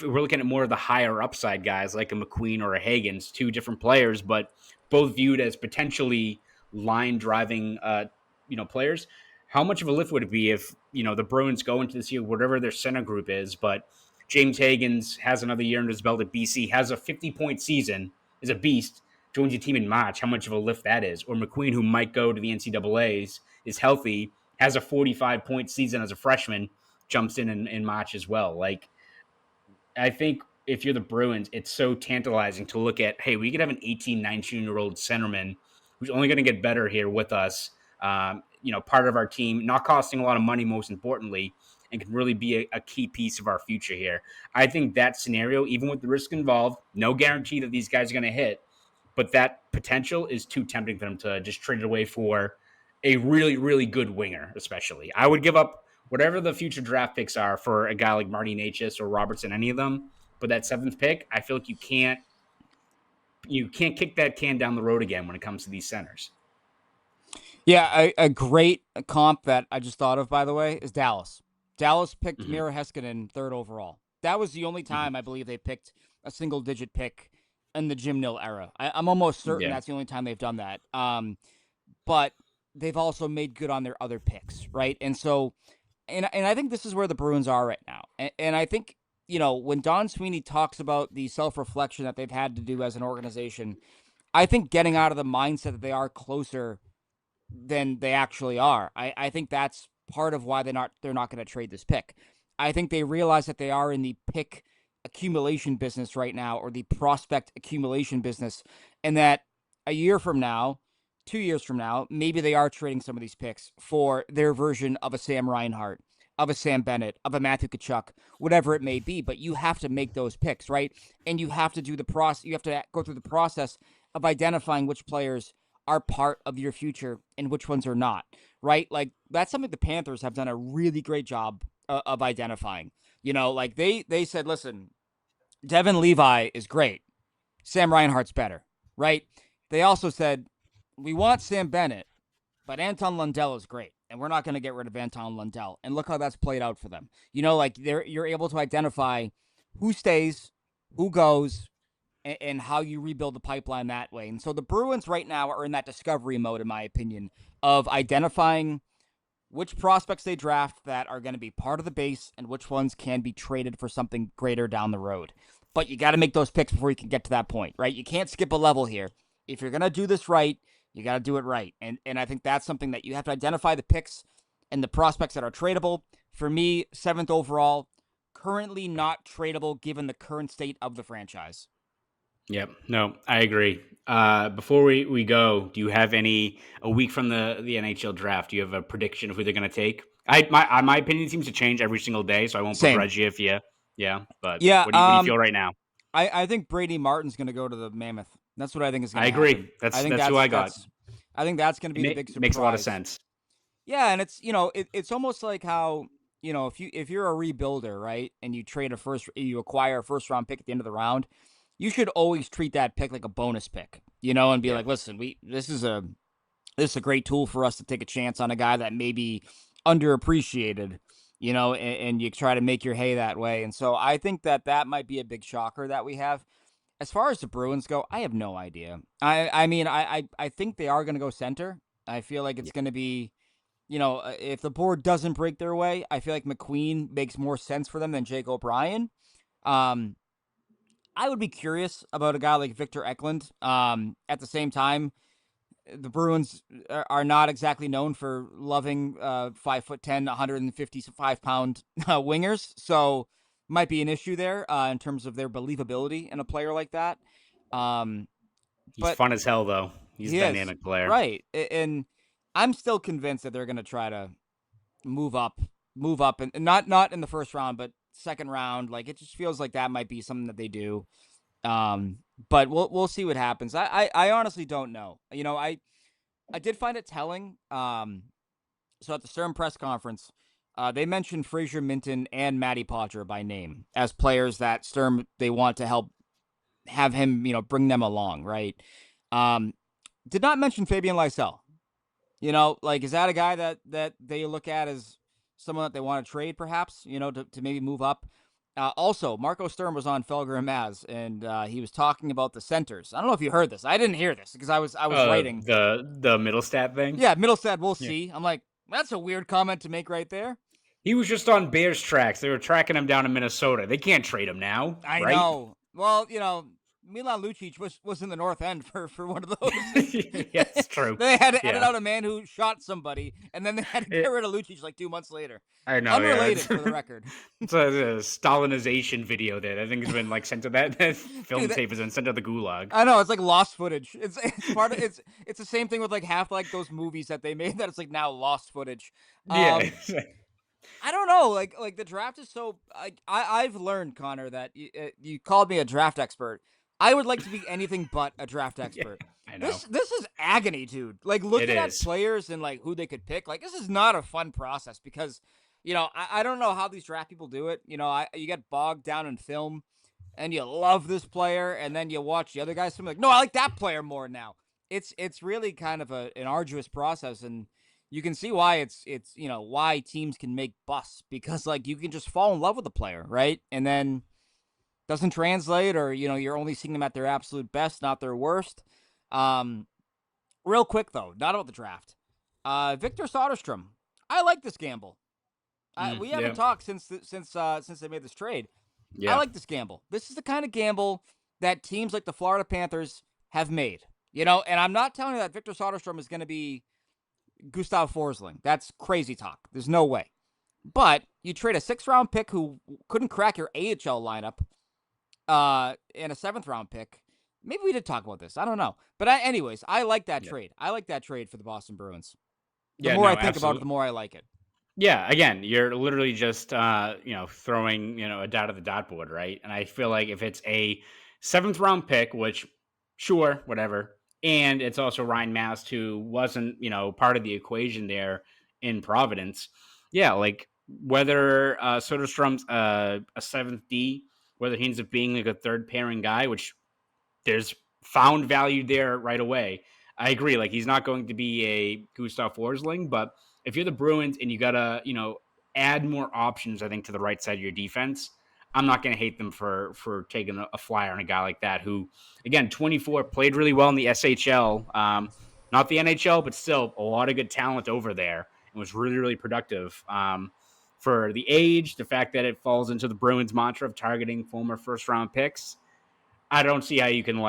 we're looking at more of the higher upside guys like a McQueen or a Haggs, two different players, but both viewed as potentially line driving, players. How much of a lift would it be if, the Bruins go into this year, whatever their center group is, but James Haggs has another year under his belt at BC, has a 50-point season, is a beast, joins your team in March, how much of a lift that is. Or McQueen, who might go to the NCAAs, is healthy, has a 45-point season as a freshman, jumps in March as well. Like, I think if you're the Bruins, it's so tantalizing to look at, hey, we could have an 18, 19-year-old centerman who's only going to get better here with us, part of our team, not costing a lot of money, most importantly, and can really be a key piece of our future here. I think that scenario, even with the risk involved, no guarantee that these guys are going to hit, but that potential is too tempting for them to just trade it away for a really, really good winger, especially. I would give up whatever the future draft picks are for a guy like Marty Necas or Robertson, any of them. But that 7th pick, I feel like you can't kick that can down the road again when it comes to these centers. Yeah, a great comp that I just thought of, by the way, is Dallas. Dallas picked Miro Heiskanen 3rd overall. That was the only time I believe they picked a single-digit pick in the Jim Nill era. I'm almost certain that's the only time they've done that. But they've also made good on their other picks, right? And so, and I think this is where the Bruins are right now. And I think, when Don Sweeney talks about the self-reflection that they've had to do as an organization, I think getting out of the mindset that they are closer than they actually are. I think that's part of why they're not going to trade this pick. I think they realize that they are in the pick accumulation business right now, or the prospect accumulation business, and that a year from now, 2 years from now, maybe they are trading some of these picks for their version of a Sam Reinhart, of a Sam Bennett, of a Matthew Tkachuk, whatever it may be. But you have to make those picks, right? And you have to do the process. You have to go through the process of identifying which players are part of your future and which ones are not, right? Like, that's something the Panthers have done a really great job of identifying. Like they said, listen, Devin Levi is great. Sam Reinhart's better, right? They also said, we want Sam Bennett, but Anton Lundell is great, and we're not going to get rid of Anton Lundell. And look how that's played out for them. You're able to identify who stays, who goes, and how you rebuild the pipeline that way. And so the Bruins right now are in that discovery mode, in my opinion, of identifying which prospects they draft that are going to be part of the base and which ones can be traded for something greater down the road. But you got to make those picks before you can get to that point, right? You can't skip a level here. If you're going to do this right, you got to do it right. And I think that's something that you have to identify the picks and the prospects that are tradable. For me, 7th overall, currently not tradable given the current state of the franchise. Yep. No, I agree. Before we go, do you have a week from the NHL draft, do you have a prediction of who they're going to take? My opinion seems to change every single day, so I won't begrudge you if you, but what do you feel right now? I think Brady Martin's going to go to the Mammoth. That's what I think is going to happen. I agree. That's who I got. I think that's going to be the big surprise. Makes a lot of sense. Yeah, and it's, it's almost like how, if you're a rebuilder, right, and you acquire a first round pick at the end of the round, you should always treat that pick like a bonus pick, and be like, listen, this is a great tool for us to take a chance on a guy that may be underappreciated, and you try to make your hay that way. And so I think that might be a big shocker that we have. As far as the Bruins go, I have no idea. I think they are going to go center. I feel like it's going to be, if the board doesn't break their way, I feel like McQueen makes more sense for them than Jake O'Brien. I would be curious about a guy like Victor Ekblad. At the same time, the Bruins are not exactly known for loving 5'10", 155-pound wingers. So might be an issue there in terms of their believability in a player like that. He's fun as hell, though. He's a dynamic player. Right. And I'm still convinced that they're going to try to move up, and not in the first round, but second round. Like, it just feels like that might be something that they do. But we'll see what happens. I honestly don't know. I did find it telling. So at the Stern press conference, they mentioned Fraser Minton and Matty Poitras by name as players that Stern, they want to help have him, bring them along, right? Did not mention Fabian Lysell. Is that a guy that they look at as someone that they want to trade, perhaps, to maybe move up? Also, Marco Sturm was on Felger and Maz, and he was talking about the centers. I don't know if you heard this. I didn't hear this because I was writing. The Middlestat thing? Yeah, Middlestat, we'll see. I'm like, that's a weird comment to make right there. He was just on Bears tracks. They were tracking him down in Minnesota. They can't trade him now. I know. Well, Milan Lucic was in the North End for one of those. Yeah, it's true. They had to edit out a man who shot somebody, and then they had to get rid of Lucic like 2 months later. I know. Unrelated, for the record. It's a Stalinization video that I think has been sent to that film tape has been sent to the gulag. I know, it's like lost footage. It's part of it's the same thing with half those movies that they made that it's like now lost footage. Yeah. I don't know. Like the draft is so. I've learned, Connor, that you called me a draft expert. I would like to be anything but a draft expert. Yeah, I know. This is agony, dude. Like, looking at players and who they could pick. Like, this is not a fun process because, I don't know how these draft people do it. You get bogged down in film, and you love this player, and then you watch the other guys. So I'm like, no, I like that player more now. It's really kind of an arduous process, and you can see why it's why teams can make busts because you can just fall in love with a player, right? And then doesn't translate, or you're only seeing them at their absolute best, not their worst. Real quick though, not about the draft. Victor Söderström, I like this gamble. We haven't talked since they made this trade. Yeah. I like this gamble. This is the kind of gamble that teams like the Florida Panthers have made. And I'm not telling you that Victor Söderström is going to be Gustav Forsling. That's crazy talk. There's no way. But you trade a 6th-round pick who couldn't crack your AHL lineup, and a 7th-round pick. Maybe we did talk about this. I don't know. But anyways, I like that trade. I like that trade for the Boston Bruins. The more I think about it, the more I like it. Yeah, again, you're literally just throwing a dot at the dot board, right? And I feel like if it's a 7th-round pick, which sure, whatever, and it's also Ryan Mast, who wasn't part of the equation there in Providence. Yeah, whether Soderstrom's a 7th D, whether he ends up being a 3rd pairing guy, which there's found value there right away. I agree. He's not going to be a Gustav Forsling, but if you're the Bruins and you gotta, add more options, I think, to the right side of your defense, I'm not going to hate them for taking a flyer on a guy like that who, again, 24, played really well in the SHL, not the NHL, but still a lot of good talent over there, and was really, really productive. For the age, the fact that it falls into the Bruins mantra of targeting former first-round picks, I don't see how you can,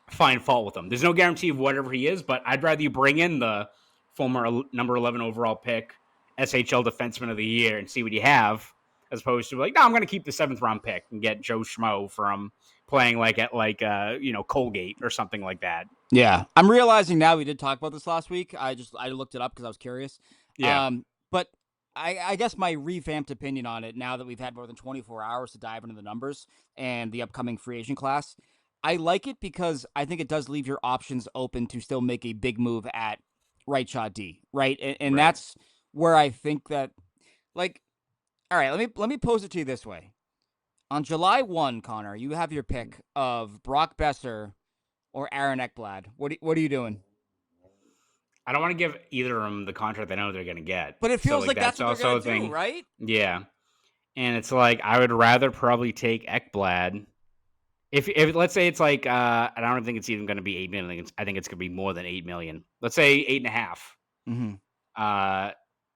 find fault with him. There's no guarantee of whatever he is, but I'd rather you bring in the former number 11 overall pick, SHL defenseman of the year, and see what you have, as opposed to no, I'm going to keep the 7th-round pick and get Joe Schmo from playing at Colgate or something like that. Yeah, I'm realizing now we did talk about this last week. I looked it up because I was curious. Yeah. But I guess my revamped opinion on it, now that we've had more than 24 hours to dive into the numbers and the upcoming free agent class, I like it because I think it does leave your options open to still make a big move at right shot D, right? And that's where I think that, all right, let me pose it to you this way. On July 1, Connor, you have your pick of Brock Boeser or Aaron Ekblad. What are you doing? I don't want to give either of them the contract I know they're going to get. But it feels like that's what they're going to do, right? Yeah. And it's I would rather probably take Ekblad. If let's say it's I don't think it's even going to be $8 million. I think it's going to be more than $8 million. Let's say 8.5. Mm-hmm.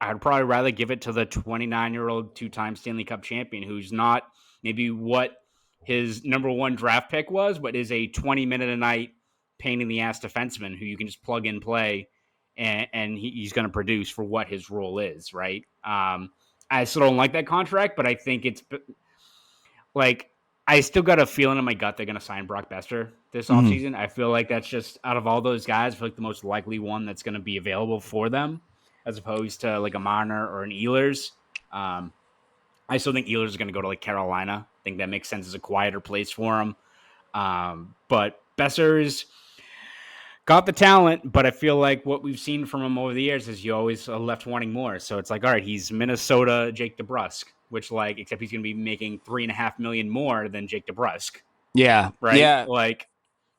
I'd probably rather give it to the 29-year-old 2-time Stanley Cup champion who's not maybe what his number 1 draft pick was, but is a 20-minute-a-night pain-in-the-ass defenseman who you can just plug and play, and he's going to produce for what his role is, right? I still don't like that contract, but I think it's I still got a feeling in my gut they're going to sign Brock Boeser this offseason. I feel like that's just, out of all those guys, I feel like the most likely one that's going to be available for them, as opposed to a Marner or an Ehlers. I still think Ehlers is going to go to like Carolina. I think that makes sense as a quieter place for him. But Boeser's got the talent, but I feel like what we've seen from him over the years is you always are left wanting more. So it's like, all right, he's Minnesota Jake DeBrusk, which like, except he's going to be making $3.5 million more than Jake DeBrusk. Yeah. Right. Yeah. Like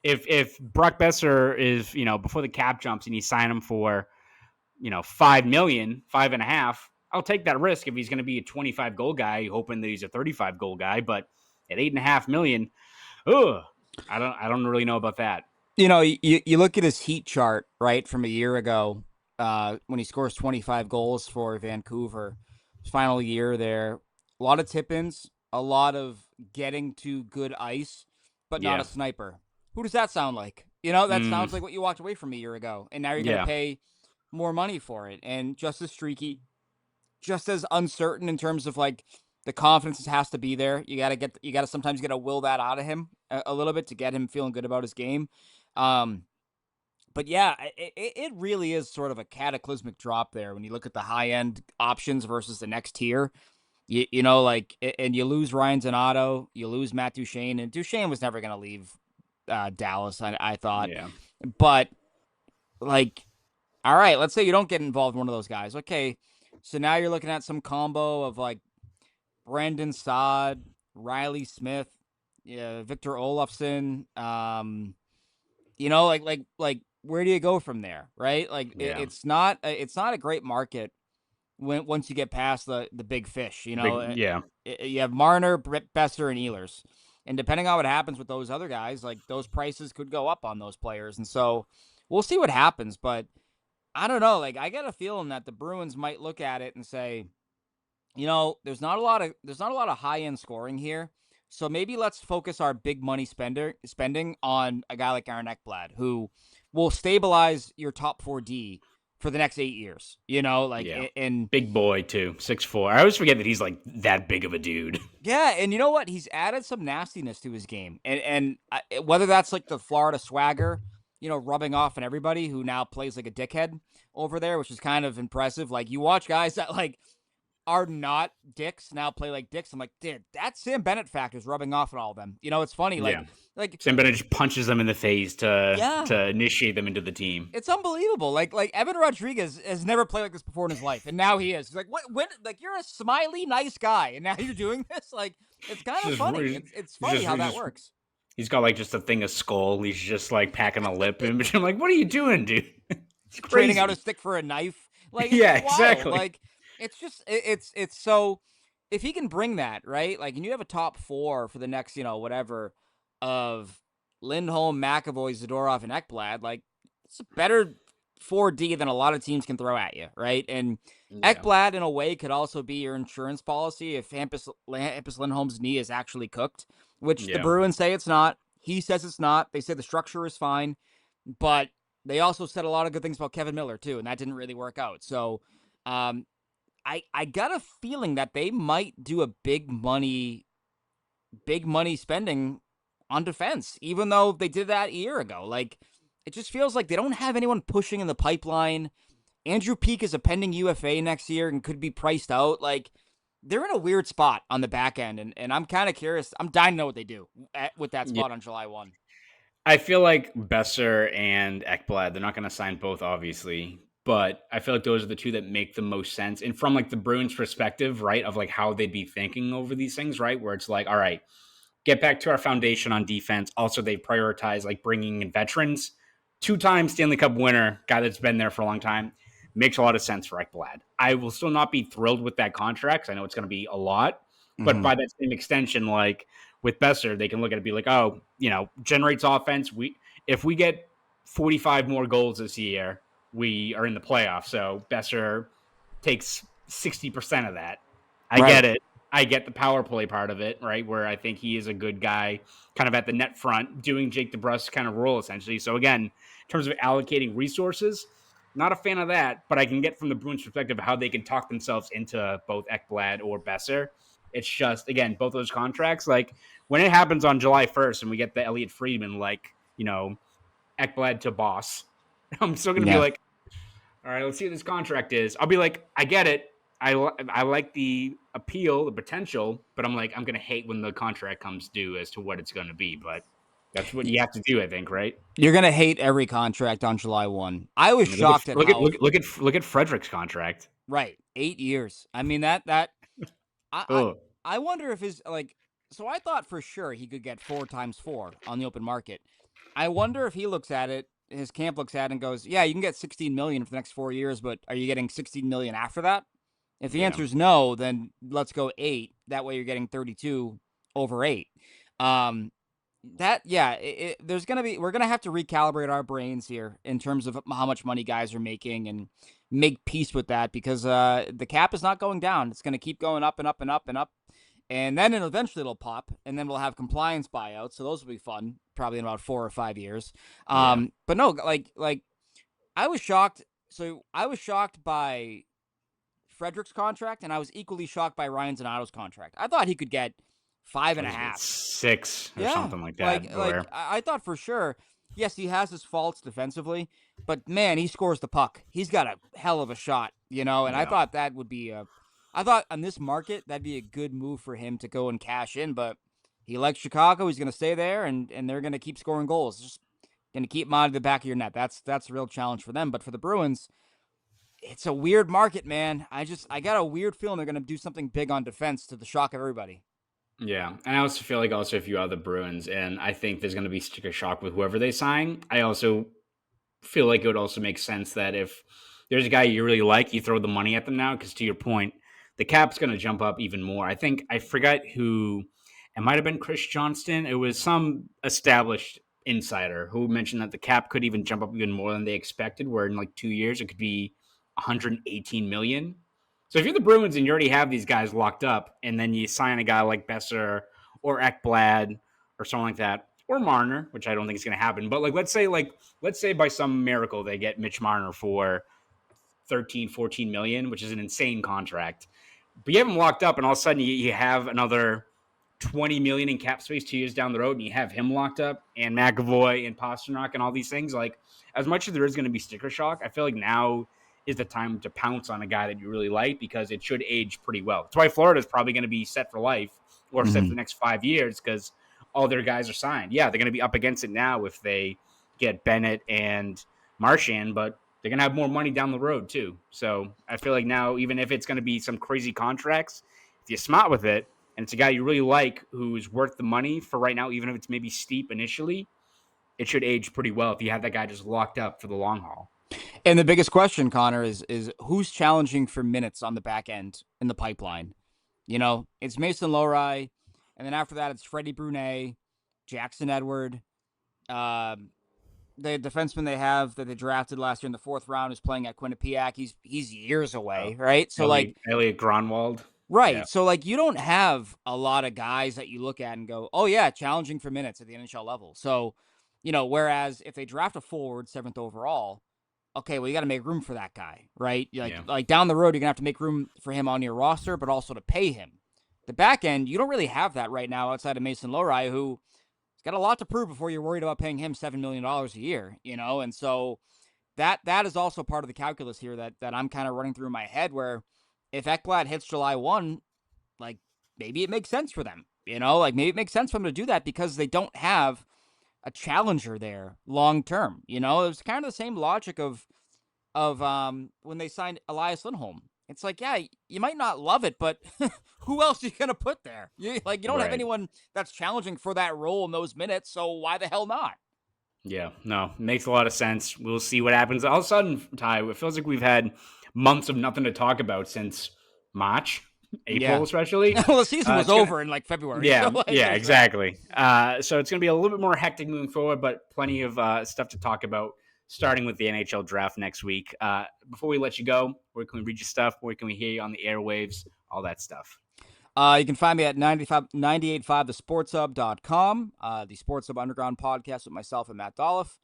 if Brock Boeser is, before the cap jumps and you sign him for, $5 million, 5.5, I'll take that risk if he's going to be a 25 goal guy, hoping that he's a 35 goal guy. But at $8.5 million, I don't really know about that. You look at his heat chart, right, from a year ago, when he scores 25 goals for Vancouver, his final year there. A lot of tip-ins, a lot of getting to good ice, but not a sniper. Who does that sound like? That sounds like what you walked away from a year ago, and now you're going to pay more money for it. And just as streaky, just as uncertain in terms of like the confidence has to be there. You gotta sometimes will that out of him a little bit to get him feeling good about his game. But yeah, it really is sort of a cataclysmic drop there when you look at the high end options versus the next tier. And you lose Ryan Donato, you lose Matt Duchene, and Duchene was never going to leave Dallas, I thought. Yeah. But like, all right, let's say you don't get involved in one of those guys. Okay, so now you're looking at some combo of like Brandon Saad, Riley Smith, Victor Olofsson. Like where do you go from there, right? Like it's not a great market once you get past the big fish. You have Marner, Boeser, and Ehlers, and depending on what happens with those other guys, like those prices could go up on those players, and so we'll see what happens. But I don't know. Like I get a feeling that the Bruins might look at it and say, there's not a lot of high end scoring here. So maybe let's focus our big money spending on a guy like Aaron Ekblad, who will stabilize your top 4D for the next 8 years. And big boy too, 6'4". I always forget that he's like that big of a dude. Yeah, and you know what? He's added some nastiness to his game, and whether that's like the Florida swagger, rubbing off on everybody who now plays like a dickhead over there, which is kind of impressive. Like you watch guys that like are not dicks now play like dicks. I'm like, dude, that Sam Bennett factor is rubbing off on all of them. It's funny. Like Sam Bennett just punches them in the face to initiate them into the team. It's unbelievable. Like Evan Rodriguez has never played like this before in his life, and now he is. He's like, what? When? Like you're a smiley, nice guy, and now you're doing this. Like it's kind of funny. It's funny how that works. He's got like just a thing of skull. He's just like packing a lip, and I'm like, what are you doing, dude? Trading out a stick for a knife. Like exactly. Like. It's just it's so if he can bring that, right? Like, and you have a top 4 for the next, whatever of Lindholm, McAvoy, Zadorov, and Ekblad. Like, it's a better 4D than a lot of teams can throw at you, right? And Ekblad, in a way, could also be your insurance policy if Hampus Lindholm's knee is actually cooked, which the Bruins say it's not. He says it's not. They say the structure is fine, but they also said a lot of good things about Kevin Miller too, and that didn't really work out. So, I got a feeling that they might do a big money spending on defense, even though they did that a year ago. Like, it just feels like they don't have anyone pushing in the pipeline. Andrew Peeke is a pending UFA next year and could be priced out. Like, they're in a weird spot on the back end, and I'm kind of curious. I'm dying to know what they do with that spot on July 1. I feel like Boeser and Ekblad, they're not going to sign both, obviously. But I feel like those are the two that make the most sense. And from like the Bruins perspective, right, of like how they'd be thinking over these things, right, where it's like, all right, get back to our foundation on defense. Also, they prioritize like bringing in veterans. 2-time Stanley Cup winner, guy that's been there for a long time. Makes a lot of sense for Ekblad. I will still not be thrilled with that contract, 'cause I know it's going to be a lot. But by that same extension, like with Boeser, they can look at it and be like, oh, generates offense. If we get 45 more goals this year, we are in the playoffs. So Boeser takes 60% of that. I get it. I get the power play part of it, right? Where I think he is a good guy kind of at the net front doing Jake DeBrusk kind of role essentially. So again, in terms of allocating resources, not a fan of that, but I can get from the Bruins perspective how they can talk themselves into both Ekblad or Boeser. It's just, again, both those contracts, like when it happens on July 1st and we get the Elliot Friedman, like, Ekblad to boss, I'm still going to be like, all right, let's see what this contract is. I'll be like, I get it. I like the appeal, the potential, but I'm like, I'm going to hate when the contract comes due as to what it's going to be. But that's what you have to do, I think, right? You're gonna hate every contract on July 1. I was I mean, shocked at how look at Frederick's contract. right 8 years. I mean that I I, Oh, I wonder if his like. So I thought for sure he could get 4 times 4 on the open market. I wonder if he looks at it, his camp looks at it and goes, "Yeah, you can get 16 million for the next 4 years, but are you getting 16 million after that?" If the yeah, answer is no, then let's go 8. That way you're getting 32 over 8. Um, there's we're gonna have to recalibrate our brains here in terms of how much money guys are making and make peace with that because the cap is not going down. It's gonna keep going up and up and up and up, and then eventually it'll pop, and then we'll have compliance buyouts. So those will be fun, probably in about 4 or 5 years. yeah. But no, like I was shocked. So I was shocked by Frederick's contract, and I was equally shocked by Ryan Donato's contract. I thought he could get five and a half. 6 or Yeah, something like that. I thought for sure. Yes, he has his faults defensively, but man, he scores the puck. He's got a hell of a shot, And I Yeah. thought that would be I thought on this market that'd be a good move for him to go and cash in. But he likes Chicago. He's going to stay there, and they're going to keep scoring goals. Just going to keep him out of the back of your net. That's a real challenge for them. But for the Bruins, it's a weird market, man. I got a weird feeling they're going to do something big on defense to the shock of everybody. Yeah, and I also feel like if you are the Bruins, and I think there's going to be sticker shock with whoever they sign. I also feel like it would also make sense that if there's a guy you really like, you throw the money at them now because to your point, the cap's going to jump up even more. I forgot who. It might have been Chris Johnston. It was some established insider who mentioned that the cap could even jump up even more than they expected. Where in like 2 years it could be 118 million. So if you're the Bruins and you already have these guys locked up, and then you sign a guy like Boeser or Ekblad or something like that, or Marner, which I don't think is going to happen, but let's say by some miracle they get Mitch Marner for 13, 14 million, which is an insane contract. But you have him locked up, and all of a sudden you have another 20 million in cap space 2 years down the road, and you have him locked up, and McAvoy and Pasternak and all these things. Like, as much as there is going to be sticker shock, I feel like now is the time to pounce on a guy that you really like because it should age pretty well. That's why Florida is probably going to be set for life or set for the next 5 years because all their guys are signed. Yeah, they're going to be up against it now if they get Bennett and Marchand, but they're going to have more money down the road too. So I feel like now, even if it's going to be some crazy contracts, if you're smart with it and it's a guy you really like who's worth the money for right now, even if it's maybe steep initially, it should age pretty well if you have that guy just locked up for the long haul. And the biggest question, Connor, is who's challenging for minutes on the back end in the pipeline? It's Mason Lohrei, and then after that, it's Freddie Brunet, Jackson Edward. The defenseman they have that they drafted last year in the 4th round is playing at Quinnipiac. He's years away, right? So Elliot Gronwald. right. Yeah. So you don't have a lot of guys that you look at and go, oh yeah, challenging for minutes at the NHL level. So, whereas if they draft a forward 7th overall, okay, well, you got to make room for that guy, right? Like down the road, you're going to have to make room for him on your roster, but also to pay him. The back end, you don't really have that right now outside of Mason Lohrei, who's got a lot to prove before you're worried about paying him $7 million a year, And so that is also part of the calculus here that I'm kind of running through my head where if Ekblad hits July 1, maybe it makes sense for them, Maybe it makes sense for them to do that because they don't have a challenger there long term. It was kind of the same logic of when they signed Elias Lindholm. It's like, yeah, you might not love it, but who else are you gonna put there? You don't have anyone that's challenging for that role in those minutes, so why the hell not? Yeah, no, makes a lot of sense. We'll see what happens. All of a sudden, Ty, it feels like we've had months of nothing to talk about since March. April, especially. Well, the season was over in February. Yeah, so exactly. So it's going to be a little bit more hectic moving forward, but plenty of stuff to talk about, starting with the NHL draft next week. Before we let you go, where can we read your stuff? Where can we hear you on the airwaves? All that stuff. You can find me at 985thesportshub.com, the Sports Hub Underground podcast with myself and Matt Dolph.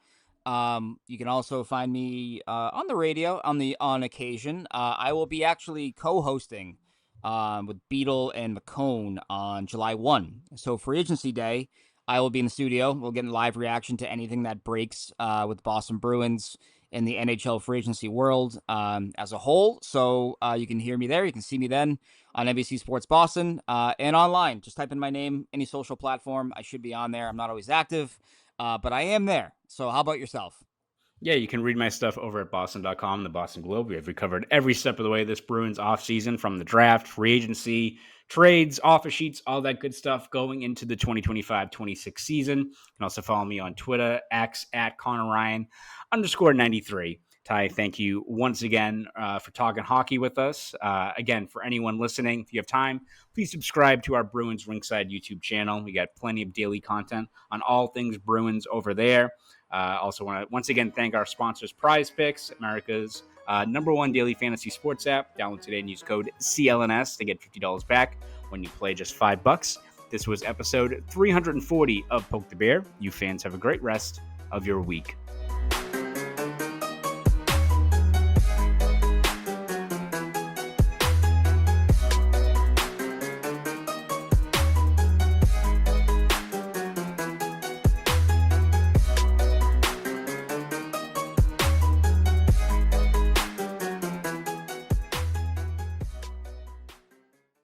You can also find me on the radio on occasion. I will be actually co-hosting with Beetle and McCone on July 1. So for Agency Day, I will be in the studio. We'll get a live reaction to anything that breaks with Boston Bruins in the NHL free agency world as a whole. So you can hear me there. You can see me then on NBC Sports Boston and online. Just type in my name, any social platform. I should be on there. I'm not always active, but I am there. So how about yourself? Yeah, you can read my stuff over at Boston.com, the Boston Globe. We covered every step of the way this Bruins offseason, from the draft, free agency, trades, offer sheets, all that good stuff going into the 2025-26 season. You can also follow me on Twitter, X, at Conor Ryan _93. Ty, thank you once again for talking hockey with us. Again, for anyone listening, if you have time, please subscribe to our Bruins Ringside YouTube channel. We got plenty of daily content on all things Bruins over there. Also want to once again thank our sponsors, PrizePicks, America's #1 daily fantasy sports app. Download today and use code CLNS to get $50 back when you play just $5. This was episode 340 of Poke the Bear. You fans have a great rest of your week.